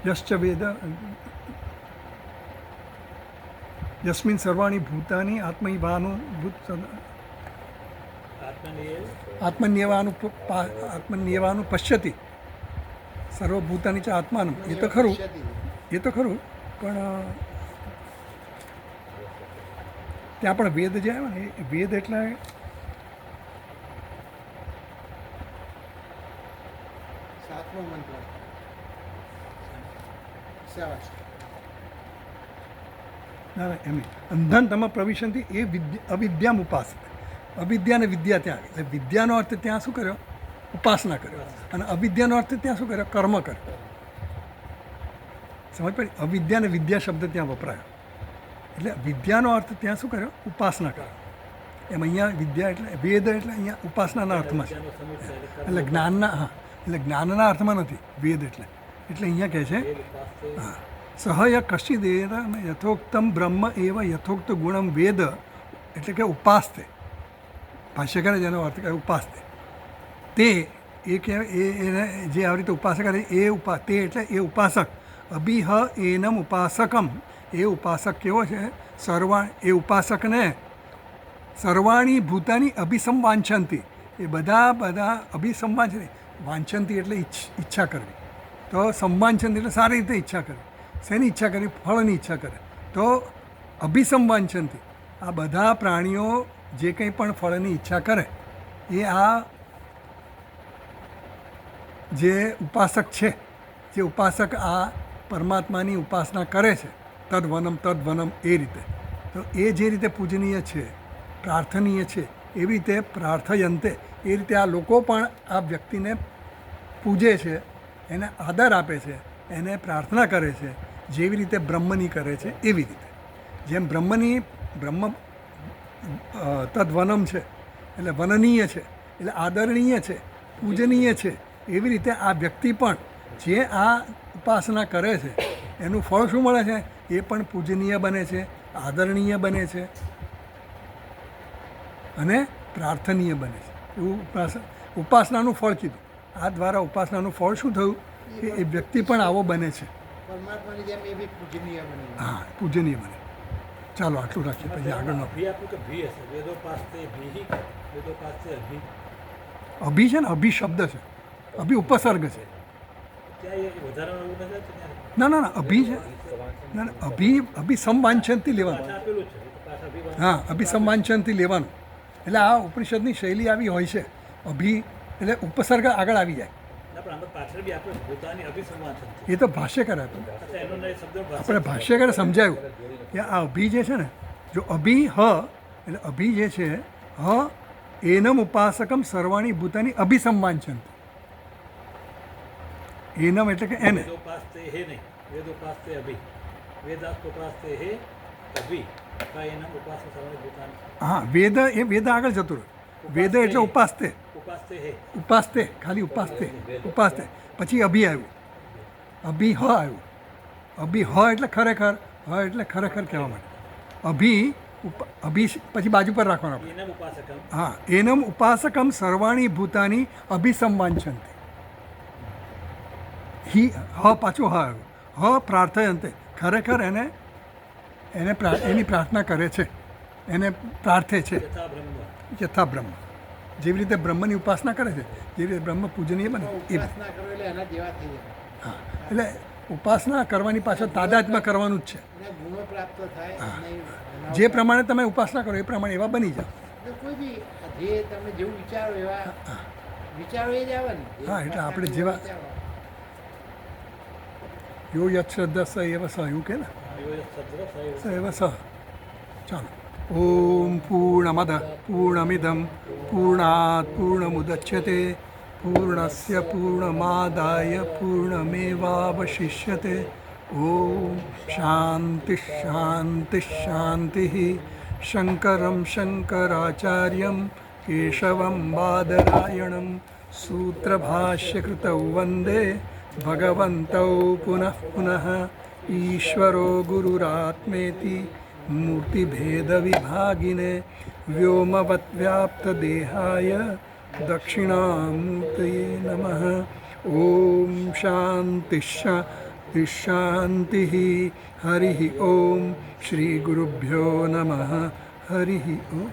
યશ્ચ વેદ યસ્મિન સર્વાણી ભૂતાની આત્મન્યેવાનું પશ્યતિ સર્વભૂતાની ચ આત્માનું. એ તો ખરું પણ ત્યાં પણ વેદ જે આવ્યો ને એ વેદ એટલે સાતમો મંત્ર ના એમ અંધન તમે પ્રવિશનથી એ અવિદ્યામ ઉપાસ, અવિદ્યા અને વિદ્યા ત્યાં આવી. એટલે વિદ્યાનો અર્થ ત્યાં શું કર્યો? ઉપાસના કર્યો. અને અવિદ્યાનો અર્થ ત્યાં શું કર્યો? કર્મ કર્યો. સમજ પડી? અવિદ્યા અને વિદ્યા શબ્દ ત્યાં વપરાયો. એટલે વિદ્યાનો અર્થ ત્યાં શું કર્યો? ઉપાસના કર્યો. એમ અહીંયા વિદ્યા એટલે વેદ એટલે અહીંયા ઉપાસનાના અર્થમાં છે. વિદ્યાનો સમુચ્ચય એટલે એટલે જ્ઞાનના એટલે જ્ઞાનના અર્થમાં નથી વેદ એટલે અહીંયા કહે છે વેદ ઉપાસ્તે સહય કશિદેર યથોક્તમ બ્રહ્મ એવ યથોક્ત ગુણમ વેદ એટલે કે ઉપાસ્તે. ભાષ્યકારે જેનો અર્થ કહે ઉપાસ્તે તે એ કહેવાય એને જે આવી રીતે ઉપાસક કરે તે એટલે એ ઉપાસક. અભિહ એનમ ઉપાસકમ એ ઉપાસક કેવો છે? એ ઉપાસકને સર્વાણી ભૂતાની અભિસંવાંછંતી એ બધા અભિસંવાંછતી વાંછંતી એટલે ઈચ્છા કરવી. તો સંવાંછંતી એટલે સારી રીતે ઈચ્છા કરવી. શેની ઈચ્છા કરવી? ફળની ઈચ્છા કરે. તો અભિસંવાંછંતી આ બધા પ્રાણીઓ જે કંઈ પણ ફળની ઈચ્છા કરે એ આ જે ઉપાસક છે જે ઉપાસક આ પરમાત્માની ઉપાસના કરે છે તદ્વનમ એ રીતે. તો એ જે રીતે પૂજનીય છે પ્રાર્થનીય છે એવી રીતે પ્રાર્થયંતે એ રીતે આ લોકો પણ આ વ્યક્તિને પૂજે છે, એને આદર આપે છે, એને પ્રાર્થના કરે છે જેવી રીતે બ્રહ્મની કરે છે એવી રીતે. જેમ બ્રહ્મ તદ્વનમ છે એટલે વનનીય છે એટલે આદરણીય છે પૂજનીય છે એવી રીતે આ વ્યક્તિ પણ જે આ ઉપાસના કરે છે એનું ફળ શું મળે છે? એ પણ પૂજનીય બને છે, આદરણીય બને છે અને પ્રાર્થનીય બને છે. એવું ઉપાસનાનું ફળ કીધું. આ દ્વારા ઉપાસનાનું ફળ શું થયું કે એ વ્યક્તિ પણ આવો બને છે. પરમાત્માની જેમ એ બી પૂજનીય બની. હા, પૂજનીય બને. ચાલો આટલું રાખીએ પછી આગળનો. અભી આપ્યું કે ભી હશે વેદોપાસ્તે ભી વેદોપાસ્તે અભી અભિ છે ને અભિ શબ્દ છે, અભિ ઉપસર્ગ છે. ત્યાં એ વધારાનું એવું નથી ત્યાં ના અભિ છે. ના અભિ સંવાંછનથી લેવાનું. પાછા આપેલું છે એ તો પાછા અભી હા, અભિ સંવાંછનથી લેવાનું. એટલે આ ઉપનિષદની શૈલી આવી હોય છે. અભિ એટલે ઉપસર્ગ આગળ આવી જાય. ના પણ આમાં પાછળ બી આપ્યું છે પોતાની અભિસંવાદ છે. એ તો ભાષ્યકાર હતું. અચ્છા એનો નહીં શબ્દ આપણે ભાષ્યકારે સમજાયું કે આ અભિ જે છે ને જો અભિ એટલે અભિ જે છે એનમ ઉપાસકમ સર્વાણી ભૂતાની અભિસંવાંછન. એનમ એટલે કે એને વેદોપાસ્તે હે નહીં વેદોપાસ્તે અભી વેદાસ્તોપાસ્તે હે અભી કા એના ઉપાસના સર્વાણી ભૂતાન હા વેદ આગળ જતું રહ્યું. વેદ એટલે ઉપાસ્તે ખાલી ઉપાસ્તે પછી અભિ આવ્યું. અભિ આવ્યું. અભિ એટલે ખરેખર કહેવા માટે અભિ પછી બાજુ પર રાખવાનું આપણે. એના ઉપાસકમ હા, એનમ ઉપાસકમ સર્વાણી ભૂતાની અભિસંવાંછંતિ. પાછું આવ્યું. પ્રાર્થયંતે ખરેખર એની પ્રાર્થના કરે છે, એને પ્રાર્થે છે. યથા બ્રહ્મ યથા બ્રહ્મ જેવી રીતે બ્રહ્મની ઉપાસના કરે છે જેવી રીતે બ્રહ્મ પૂજનીય બને એ ઉપાસના કરો એટલે એના જેવા થઈ જાય. હા, એટલે ઉપાસના કરવાની પાછળ તાદાત્મ્ય કરવાનું જ છે. એના ગુણો પ્રાપ્ત થાય અને એના જે પ્રમાણે તમે ઉપાસના કરો એ પ્રમાણે એવા બની જાઓ. એટલે કોઈ બી જે તમે જેવું વિચારો એવા વિચારો એ જ આવે ને. જે હા, એટલે આપણે વિચારો જેવા યો યત શ્રદ્ધા સ એવ સ એવું કે ને સ એવ સ. ચાલો. ઓમ પૂર્ણમદ પૂર્ણમિદમ પૂર્ણાત પૂર્ણમુદચ્યતે પૂર્ણસ્ય પૂર્ણમાદાય પૂર્ણમેવાવશિષ્યતે. ઓમ શાંતિ. શંકરમ શંકરાચાર્યમ કેશવમ બાદરાયણમ સૂત્રભાષ્યકૃતૌ વંદે ભગવन्तौ પુનઃ ઈશ્વરો ગુરુરાત્મેતિ મૂર્તિભેદવિભાગિને વ્યોમવદ્વ્યાપ્તદેહાય દક્ષિણામૂર્તયે નમઃ. ઓમ શાંતિ. હરિ ઓમ. શ્રી ગુરુભ્યો નમઃ. હરિ ઓમ.